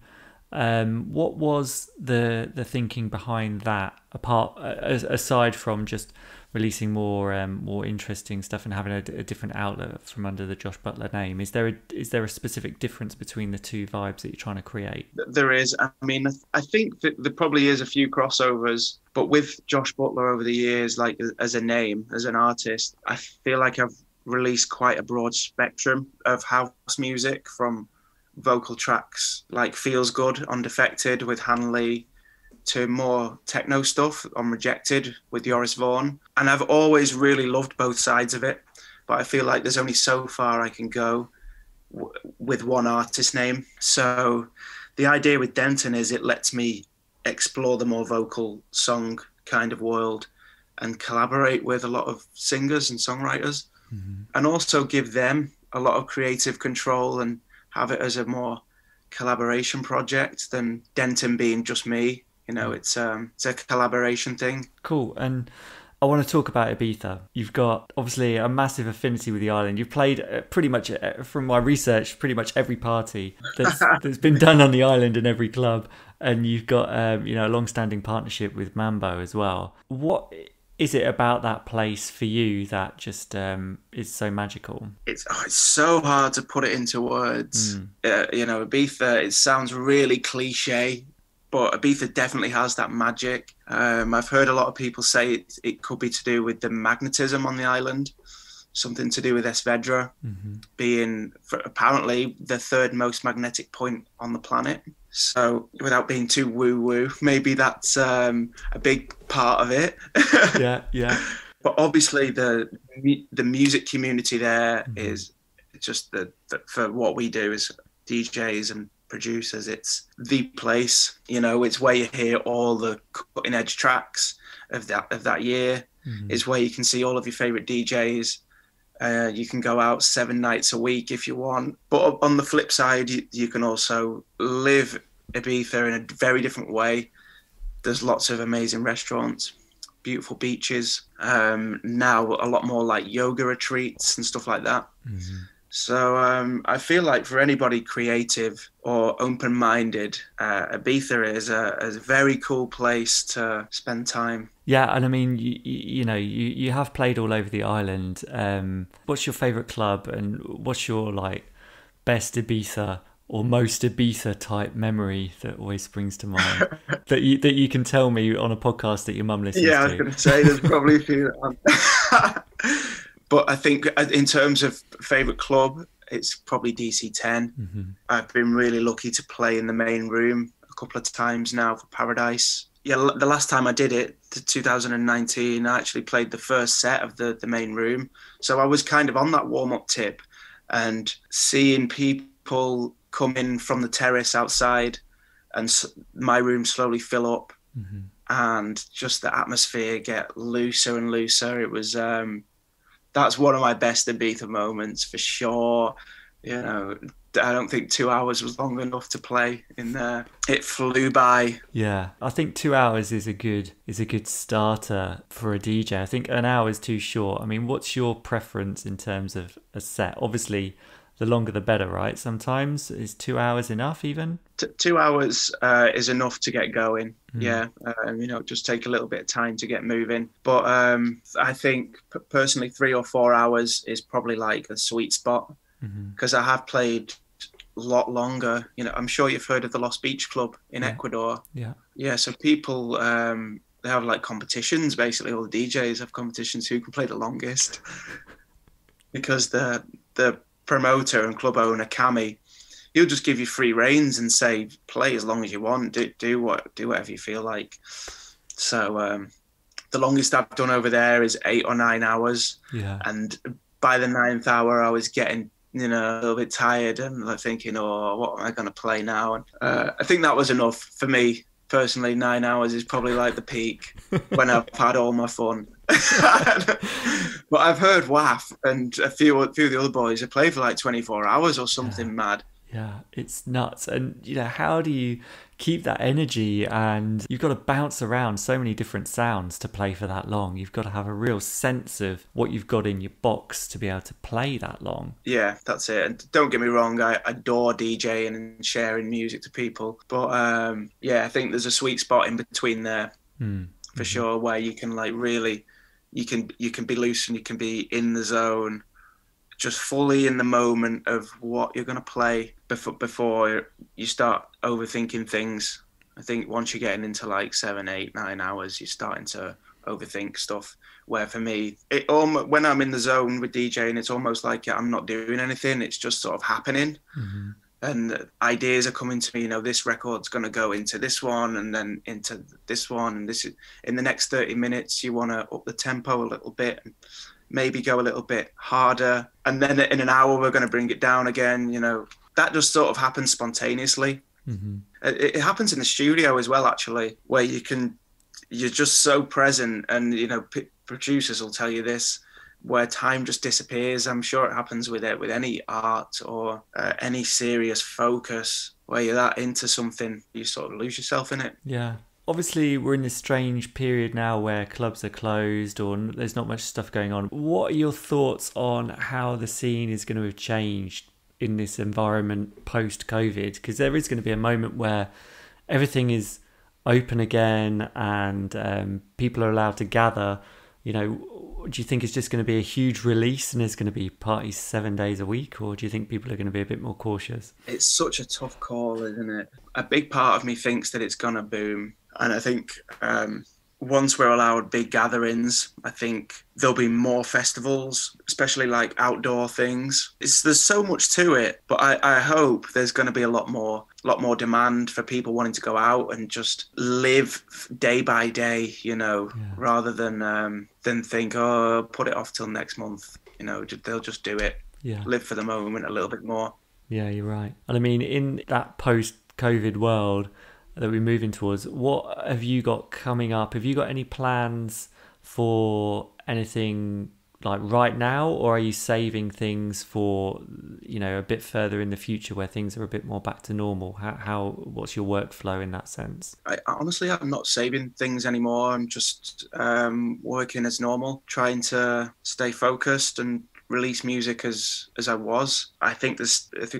What was the thinking behind that, aside from just releasing more interesting stuff and having a different outlet from under the Josh Butler name? Is there a specific difference between the two vibes that you're trying to create? There is. I mean, I think that there probably is a few crossovers, but with Josh Butler over the years, like as a name, as an artist, I feel like I've released quite a broad spectrum of house music, from vocal tracks like Feels Good on Defected with Hanley, to more techno stuff on Rejected with Joris Vaughan. And I've always really loved both sides of it, but I feel like there's only so far I can go with one artist name. So the idea with Denton is it lets me explore the more vocal song kind of world and collaborate with a lot of singers and songwriters, and also give them a lot of creative control and have it as a more collaboration project than Denton being just me. It's a collaboration thing. Cool. And I want to talk about Ibiza. You've got obviously a massive affinity with the island. You've played pretty much, from my research, pretty much every party that's been done on the island and every club. And you've got a long-standing partnership with Mambo as well. What is it about that place for you that just is so magical? It's so hard to put it into words. Ibiza, it sounds really cliche, but Ibiza definitely has that magic. I've heard a lot of people say it could be to do with the magnetism on the island, something to do with Esvedra being apparently the third most magnetic point on the planet. So without being too woo-woo, maybe that's a big part of it. Yeah. But obviously the music community there is just for what we do as DJs and producers, it's the place. It's where you hear all the cutting edge tracks of that year. It's where you can see all of your favorite DJs. You can go out 7 nights a week if you want, but on the flip side, you can also live Ibiza in a very different way. There's lots of amazing restaurants, beautiful beaches, now a lot more like yoga retreats and stuff like that. So I feel like for anybody creative or open-minded, Ibiza is a very cool place to spend time. Yeah, and I mean, you have played all over the island. What's your favourite club, and what's your best Ibiza or most Ibiza type memory that always springs to mind that you can tell me on a podcast that your mum listens to? Yeah, I was going to say there's probably a few. But I think in terms of favourite club, it's probably DC10. I've been really lucky to play in the main room a couple of times now for Paradise. Yeah, the last time I did it, 2019, I actually played the first set of the main room. So I was kind of on that warm-up tip, and seeing people come in from the terrace outside and my room slowly fill up and just the atmosphere get looser and looser. It was... that's one of my best Ibiza moments for sure. I don't think 2 hours was long enough to play in there. It flew by. Yeah, I think 2 hours is a good starter for a DJ. I think an hour is too short. I mean, what's your preference in terms of a set? Obviously, the longer the better, right? Sometimes is 2 hours enough even? 2 hours is enough to get going. Yeah, just take a little bit of time to get moving. But I think personally 3 or 4 hours is probably like a sweet spot, because I have played a lot longer. I'm sure you've heard of the Lost Beach Club in Ecuador. Yeah. So people they have like competitions. Basically, all the DJs have competitions who can play the longest, because the promoter and club owner Cammy, he'll just give you free reins and say play as long as you want, do whatever you feel like. So the longest I've done over there is 8 or 9 hours, and by the 9th hour I was getting a little bit tired and like thinking, oh, what am I going to play now? And I think that was enough for me personally. 9 hours is probably like the peak when I've had all my fun. But I've heard WAF and a few of the other boys have played for like 24 hours or something mad. Yeah, it's nuts. And, how do you keep that energy? And you've got to bounce around so many different sounds to play for that long. You've got to have a real sense of what you've got in your box to be able to play that long. Yeah, that's it. And don't get me wrong, I adore DJing and sharing music to people. But I think there's a sweet spot in between there for sure, where you can like really, you can be loose and you can be in the zone, just fully in the moment of what you're going to play before you start overthinking things. I think once you're getting into like 7, 8, 9 hours, you're starting to overthink stuff. Where for me, when I'm in the zone with DJing, it's almost like I'm not doing anything. It's just sort of happening. And ideas are coming to me, this record's going to go into this one and then into this one. And this is, in the next 30 minutes, you want to up the tempo a little bit, and maybe go a little bit harder. And then in an hour, we're going to bring it down again. That just sort of happens spontaneously. It happens in the studio as well, actually, where you're just so present, and, producers will tell you this, where time just disappears. I'm sure it happens with any art or any serious focus, where you're that into something, you sort of lose yourself in it. Yeah. Obviously, we're in this strange period now where clubs are closed or there's not much stuff going on. What are your thoughts on how the scene is going to have changed in this environment post-COVID? Because there is going to be a moment where everything is open again and people are allowed to gather. Do you think it's just going to be a huge release and there's going to be parties 7 days a week, or do you think people are going to be a bit more cautious? It's such a tough call, isn't it? A big part of me thinks that it's going to boom. And I think once we're allowed big gatherings, I think there'll be more festivals, especially like outdoor things. There's so much to it, but I hope there's going to be a lot more demand for people wanting to go out and just live day by day, rather than think, oh, put it off till next month. They'll just do it. Yeah. Live for the moment a little bit more. Yeah, you're right. And I mean, in that post-COVID world that we're moving towards, what have you got coming up? Have you got any plans for anything like right now, or are you saving things for a bit further in the future where things are a bit more back to normal? What's your workflow in that sense? Honestly, I'm not saving things anymore. I'm just working as normal, trying to stay focused and release music as I was. I think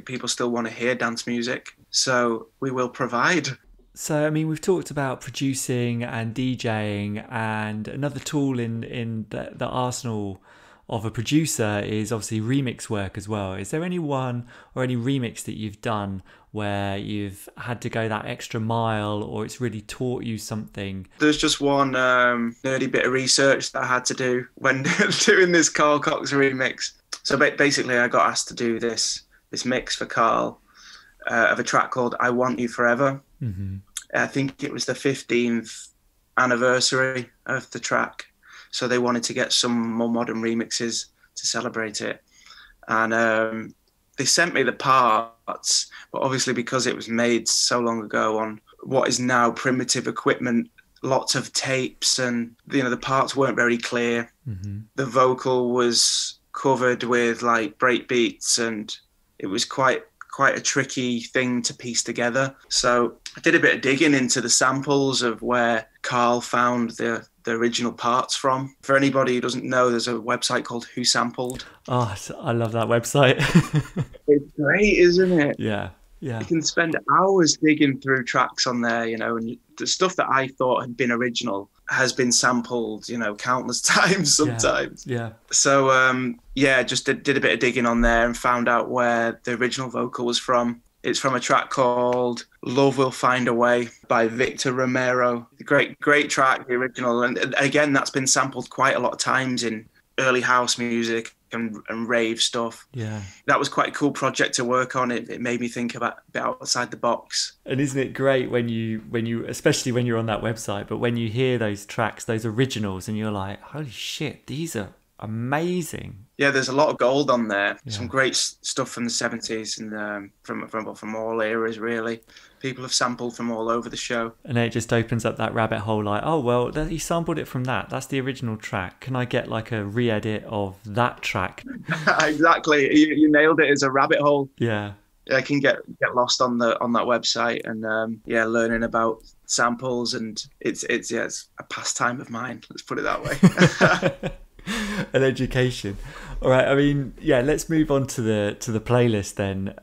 people still want to hear dance music, so we will provide. So, I mean, we've talked about producing and DJing, and another tool in the arsenal of a producer is obviously remix work as well. Is there any one or any remix that you've done where you've had to go that extra mile, or it's really taught you something? There's just one nerdy bit of research that I had to do when doing this Carl Cox remix. So basically, I got asked to do this mix for Carl of a track called I Want You Forever. Mm-hmm. I think it was the 15th anniversary of the track. So they wanted to get some more modern remixes to celebrate it. And they sent me the parts, but obviously because it was made so long ago on what is now primitive equipment, lots of tapes, and the parts weren't very clear. Mm-hmm. The vocal was covered with like break beats, and it was quite a tricky thing to piece together. So I did a bit of digging into the samples of where Carl found the original parts from. For anybody who doesn't know, there's a website called Who Sampled. Oh, I love that website. It's great, isn't it? Yeah. You can spend hours digging through tracks on there, and the stuff that I thought had been original has been sampled, countless times sometimes. Yeah. So, just did a bit of digging on there and found out where the original vocal was from. It's from a track called Love Will Find a Way by Victor Romero. Great track, the original. And again, that's been sampled quite a lot of times in early house music and rave stuff. Yeah. That was quite a cool project to work on. It made me think about a bit outside the box. And isn't it great when you, especially when you're on that website, but when you hear those tracks, those originals, and you're like, holy shit, these are amazing. Yeah, there's a lot of gold on there. Yeah. Some great stuff from the 70s and from all eras, really. People have sampled from all over the show. And then it just opens up that rabbit hole like, oh, well, he sampled it from that. That's the original track. Can I get like a re-edit of that track? Exactly. You nailed it as a rabbit hole. Yeah. I can get lost on that website and learning about samples, and it's a pastime of mine. Let's put it that way. An education. All right. I mean, yeah. Let's move on to the playlist then.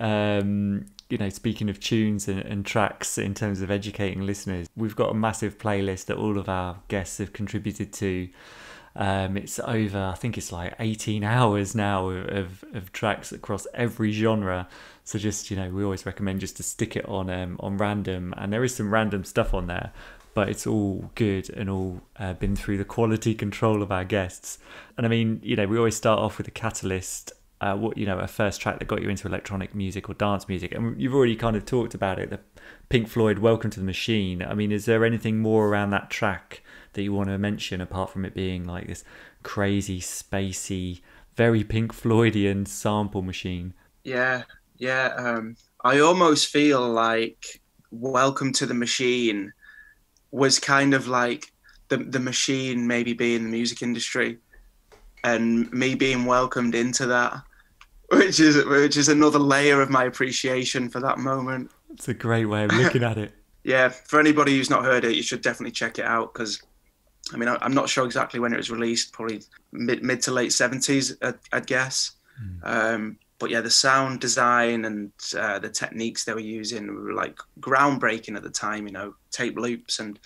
Speaking of tunes and tracks in terms of educating listeners, we've got a massive playlist that all of our guests have contributed to. It's over, I think it's like 18 hours now of tracks across every genre. So just, we always recommend just to stick it on random, and there is some random stuff on there, but it's all good and all been through the quality control of our guests. And I mean, we always start off with a catalyst, a first track that got you into electronic music or dance music. And you've already kind of talked about it, the Pink Floyd Welcome to the Machine. I mean, is there anything more around that track that you want to mention apart from it being like this crazy, spacey, very Pink Floydian sample machine? Yeah. I almost feel like Welcome to the Machine was kind of like the machine maybe being the music industry and me being welcomed into that, which is another layer of my appreciation for that moment. It's a great way of looking at it. Yeah, for anybody who's not heard it, you should definitely check it out, because I mean, I'm not sure exactly when it was released, probably mid to late 70s, I'd guess. But yeah, the sound design and the techniques they were using were like groundbreaking at the time, tape loops and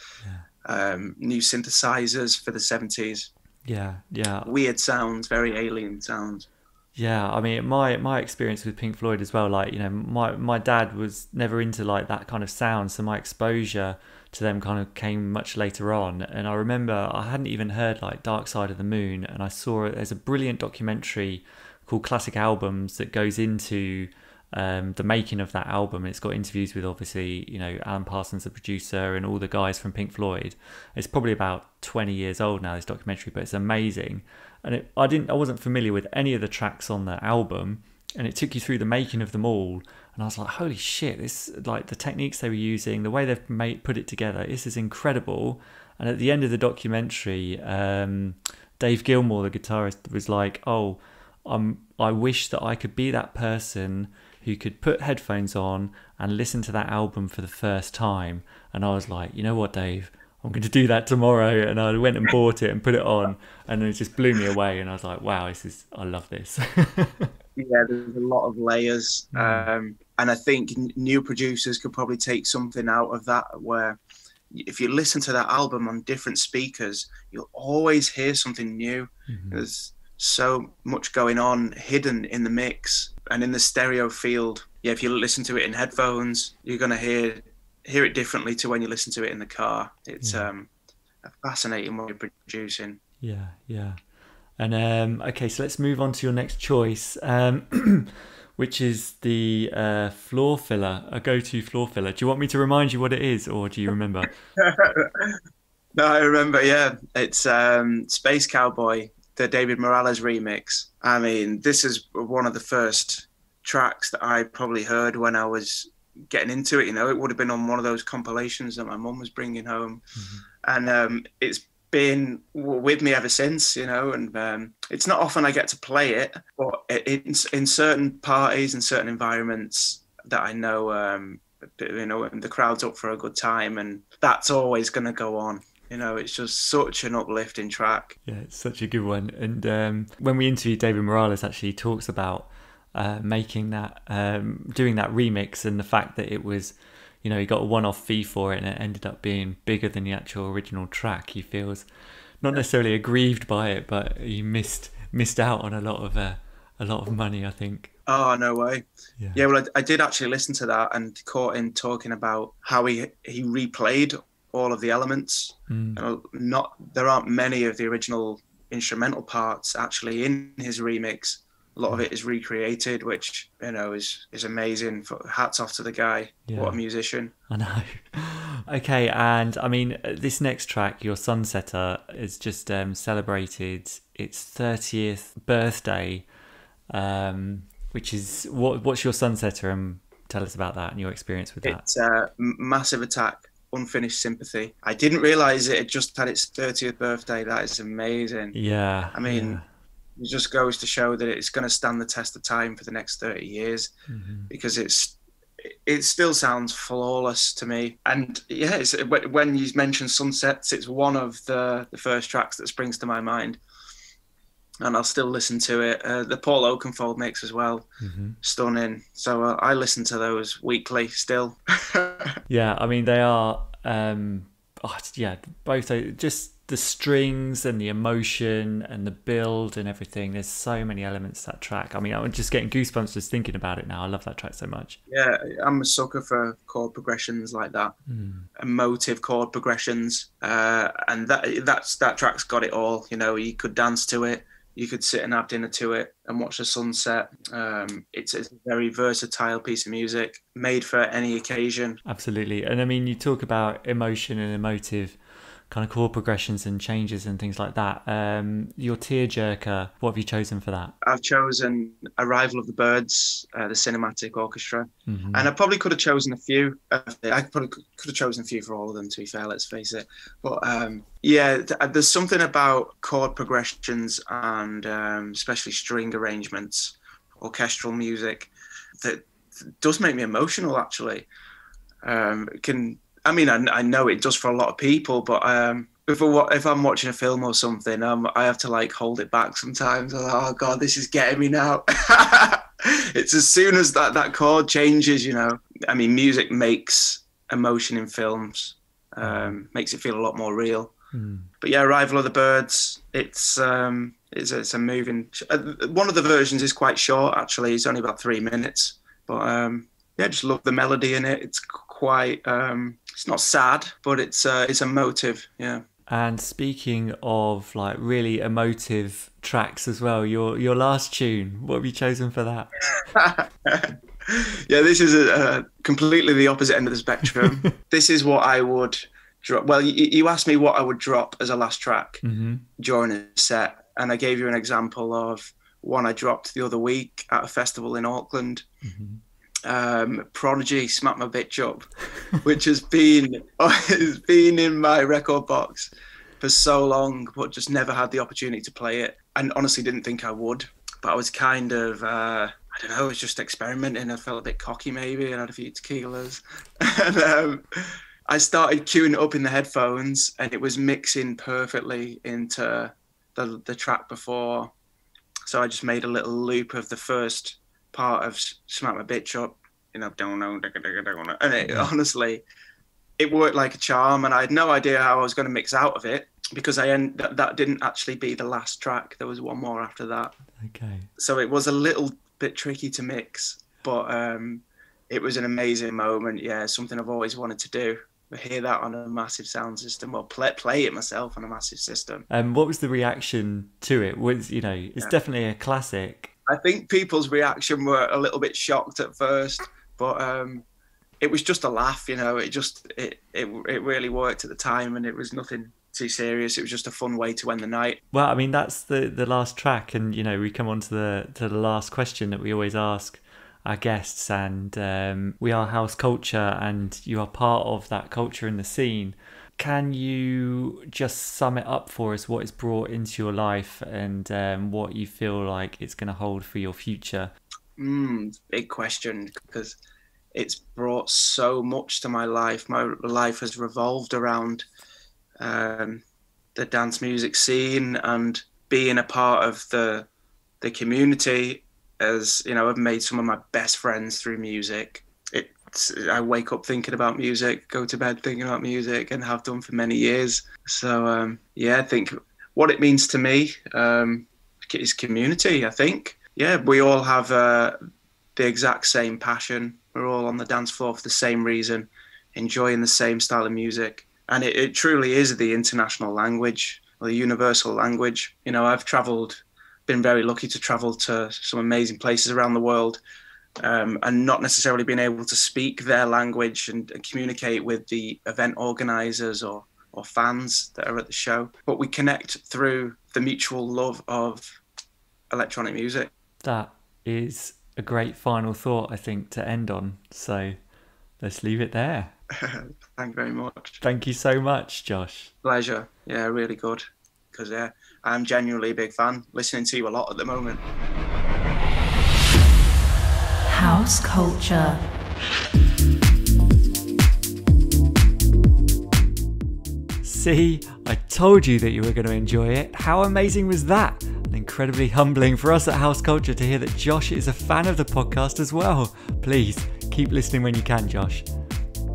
new synthesizers for the 70s. Yeah. Weird sounds, very alien sounds. Yeah, I mean, my experience with Pink Floyd as well, like, my dad was never into like that kind of sound, so my exposure to them kind of came much later on. And I remember I hadn't even heard like Dark Side of the Moon, and I saw there's a brilliant documentary called Classic Albums that goes into the making of that album. It's got interviews with obviously Alan Parsons, the producer, and all the guys from Pink Floyd. It's probably about 20 years old now, this documentary, but it's amazing. And I wasn't familiar with any of the tracks on the album, and it took you through the making of them all. And I was like, holy shit, this, like, the techniques they were using, the way they've put it together, this is incredible. And at the end of the documentary, Dave Gilmour, the guitarist, was like, I wish that I could be that person who could put headphones on and listen to that album for the first time. And I was like, you know what, Dave, I'm going to do that tomorrow. And I went and bought it and put it on, and it just blew me away. And I was like, wow, I love this. Yeah, there's a lot of layers. And I think new producers could probably take something out of that, where if you listen to that album on different speakers, you'll always hear something new. There's so much going on hidden in the mix and in the stereo field. Yeah, if you listen to it in headphones, you're going to hear it differently to when you listen to it in the car. It's a fascinating way of producing. Yeah. And okay, so let's move on to your next choice, which is the floor filler, a go-to floor filler. Do you want me to remind you what it is, or do you remember? No, I remember, yeah. It's Space Cowboy, the David Morales remix. I mean, this is one of the first tracks that I probably heard when I was getting into it. It would have been on one of those compilations that my mum was bringing home. And it's been with me ever since, and it's not often I get to play it, but in certain parties and certain environments that I know, and the crowd's up for a good time, and that's always going to go on. It's just such an uplifting track. Yeah, it's such a good one. And when we interviewed David Morales, actually, he talks about making that, doing that remix, and the fact that it was, he got a one-off fee for it, and it ended up being bigger than the actual original track. He feels not necessarily aggrieved by it, but he missed out on a lot a lot of money, I think. Oh, no way. Yeah. Yeah, well, I did actually listen to that and caught him talking about how he replayed all of the elements. There aren't many of the original instrumental parts actually in his remix. A lot of it is recreated, which, is amazing. Hats off to the guy. Yeah. What a musician. I know. Okay, and I mean, this next track, Your Sunsetter, is just celebrated its 30th birthday, which is, what's Your Sunsetter, and tell us about that and your experience with that. It's Massive Attack, Unfinished Sympathy. I didn't realise it had just had its 30th birthday. That is amazing. Yeah. I mean, it just goes to show that it's going to stand the test of time for the next 30 years because it still sounds flawless to me. And yeah, when you mention Sunsets, it's one of the first tracks that springs to my mind. And I'll still listen to it. The Paul Oakenfold mix as well, stunning. So I listen to those weekly still. Yeah, I mean, they are, both just the strings and the emotion and the build and everything. There's so many elements to that track. I mean, I'm just getting goosebumps just thinking about it now. I love that track so much. Yeah, I'm a sucker for chord progressions like that, emotive chord progressions, and that track's got it all. You could dance to it. You could sit and have dinner to it and watch the sunset. It's a very versatile piece of music, made for any occasion. Absolutely. And I mean, you talk about emotion and emotive kind of chord progressions and changes and things like that. Your tearjerker, what have you chosen for that? I've chosen Arrival of the Birds, the cinematic orchestra. And I probably could have chosen a few. I probably could have chosen a few for all of them, to be fair, let's face it. But there's something about chord progressions and especially string arrangements, orchestral music, that does make me emotional, actually. I know it does for a lot of people, but if I'm watching a film or something, I have to hold it back sometimes. I'm like, oh God, this is getting me now. It's as soon as that chord changes, I mean, music makes emotion in films, makes it feel a lot more real. But yeah, Arrival of the Birds, it's a moving. One of the versions is quite short, actually. It's only about 3 minutes, but I just love the melody in it. It's quite. It's not sad, but it's emotive. Yeah. And speaking of really emotive tracks as well, your last tune, what have you chosen for that? Yeah, this is completely the opposite end of the spectrum. This is what I would drop. Well, you asked me what I would drop as a last track during a set, and I gave you an example of one I dropped the other week at a festival in Auckland. Prodigy, Smack My Bitch Up, which has been in my record box for so long, but just never had the opportunity to play it, and honestly didn't think I would. But I was kind of I don't know, I was just experimenting. I felt a bit cocky maybe, and had a few tequilas, and I started queuing it up in the headphones, and it was mixing perfectly into the track before. So I just made a little loop of the first part of Smack My Bitch Up, don't know, and it honestly, it worked like a charm, and I had no idea how I was going to mix out of it, because that didn't actually be the last track. There was one more after that. Okay. So it was a little bit tricky to mix, but it was an amazing moment. Yeah, something I've always wanted to do. Hear that on a massive sound system, or play it myself on a massive system. What was the reaction to it? It's definitely a classic. I think people's reaction were a little bit shocked at first, but it was just a laugh. It really worked at the time, and it was nothing too serious. It was just a fun way to end the night. Well, I mean, that's the last track, and we come on to the last question that we always ask our guests, and we are house culture, and you are part of that culture and the scene. Can you just sum it up for us, what it's brought into your life, and what you feel like it's going to hold for your future? Big question, because it's brought so much to my life. My life has revolved around the dance music scene and being a part of the community. As I've made some of my best friends through music. I wake up thinking about music, go to bed thinking about music, and have done for many years. So I think what it means to me is community. I think Yeah, we all have the exact same passion. We're all on the dance floor for the same reason, enjoying the same style of music. And it truly is the international language, or the universal language. You know, been very lucky to travel to some amazing places around the world, and not necessarily being able to speak their language and communicate with the event organizers or fans that are at the show. But we connect through the mutual love of electronic music. That is a great final thought, I think, to end on. So let's leave it there. Thank you very much. Thank you so much, Josh. Pleasure. Yeah, really good. Because I'm genuinely a big fan. Listening to you a lot at the moment. House culture. See, I told you that you were going to enjoy it. How amazing was that? And incredibly humbling for us at House Culture to hear that Josh is a fan of the podcast as well. Please keep listening when you can, Josh.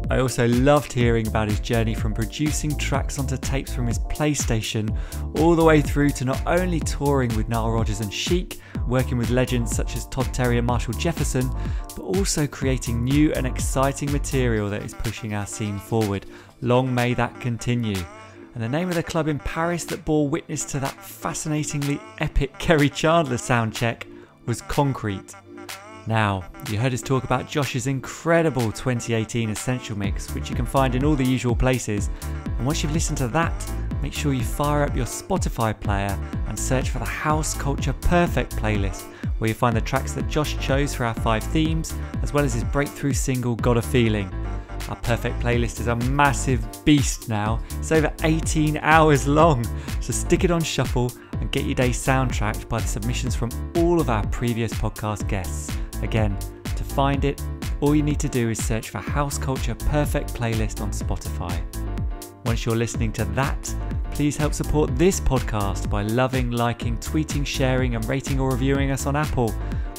I also loved hearing about his journey from producing tracks onto tapes from his PlayStation all the way through to not only touring with Nile Rodgers and Chic, working with legends such as Todd Terry and Marshall Jefferson, but also creating new and exciting material that is pushing our scene forward. Long may that continue. And the name of the club in Paris that bore witness to that fascinatingly epic Kerry Chandler sound check was Concrete. Now, you heard us talk about Josh's incredible 2018 Essential Mix, which you can find in all the usual places. And once you've listened to that, make sure you fire up your Spotify player and search for the House Culture Perfect playlist, where you find the tracks that Josh chose for our 5 themes, as well as his breakthrough single, Got a Feeling. Our Perfect playlist is a massive beast now. It's over 18 hours long, so stick it on shuffle and get your day soundtracked by the submissions from all of our previous podcast guests. Again, to find it, all you need to do is search for House Culture Perfect Playlist on Spotify. Once you're listening to that, please help support this podcast by loving, liking, tweeting, sharing and rating or reviewing us on Apple.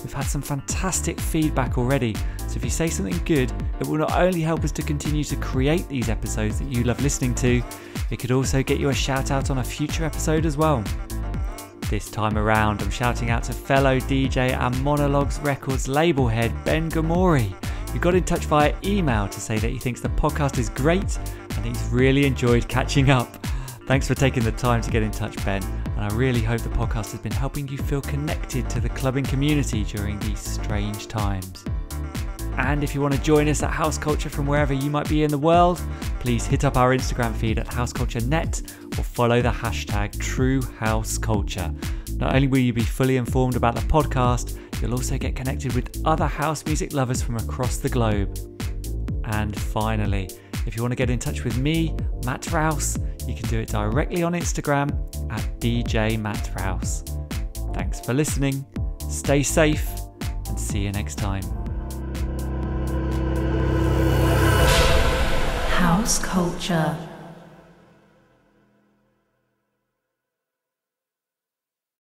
We've had some fantastic feedback already, so if you say something good, it will not only help us to continue to create these episodes that you love listening to, it could also get you a shout out on a future episode as well. This time around, I'm shouting out to fellow DJ and Monologues Records label head Ben Gamori, who got in touch via email to say that he thinks the podcast is great and he's really enjoyed catching up. Thanks for taking the time to get in touch, Ben, and I really hope the podcast has been helping you feel connected to the clubbing community during these strange times. And if you want to join us at House Culture from wherever you might be in the world, please hit up our Instagram feed at HouseCultureNet or follow the hashtag #TrueHouseCulture. Not only will you be fully informed about the podcast, you'll also get connected with other house music lovers from across the globe. And finally, if you want to get in touch with me, Matt Rouse, you can do it directly on Instagram at DJ Matt Rouse. Thanks for listening, stay safe, and see you next time. House culture.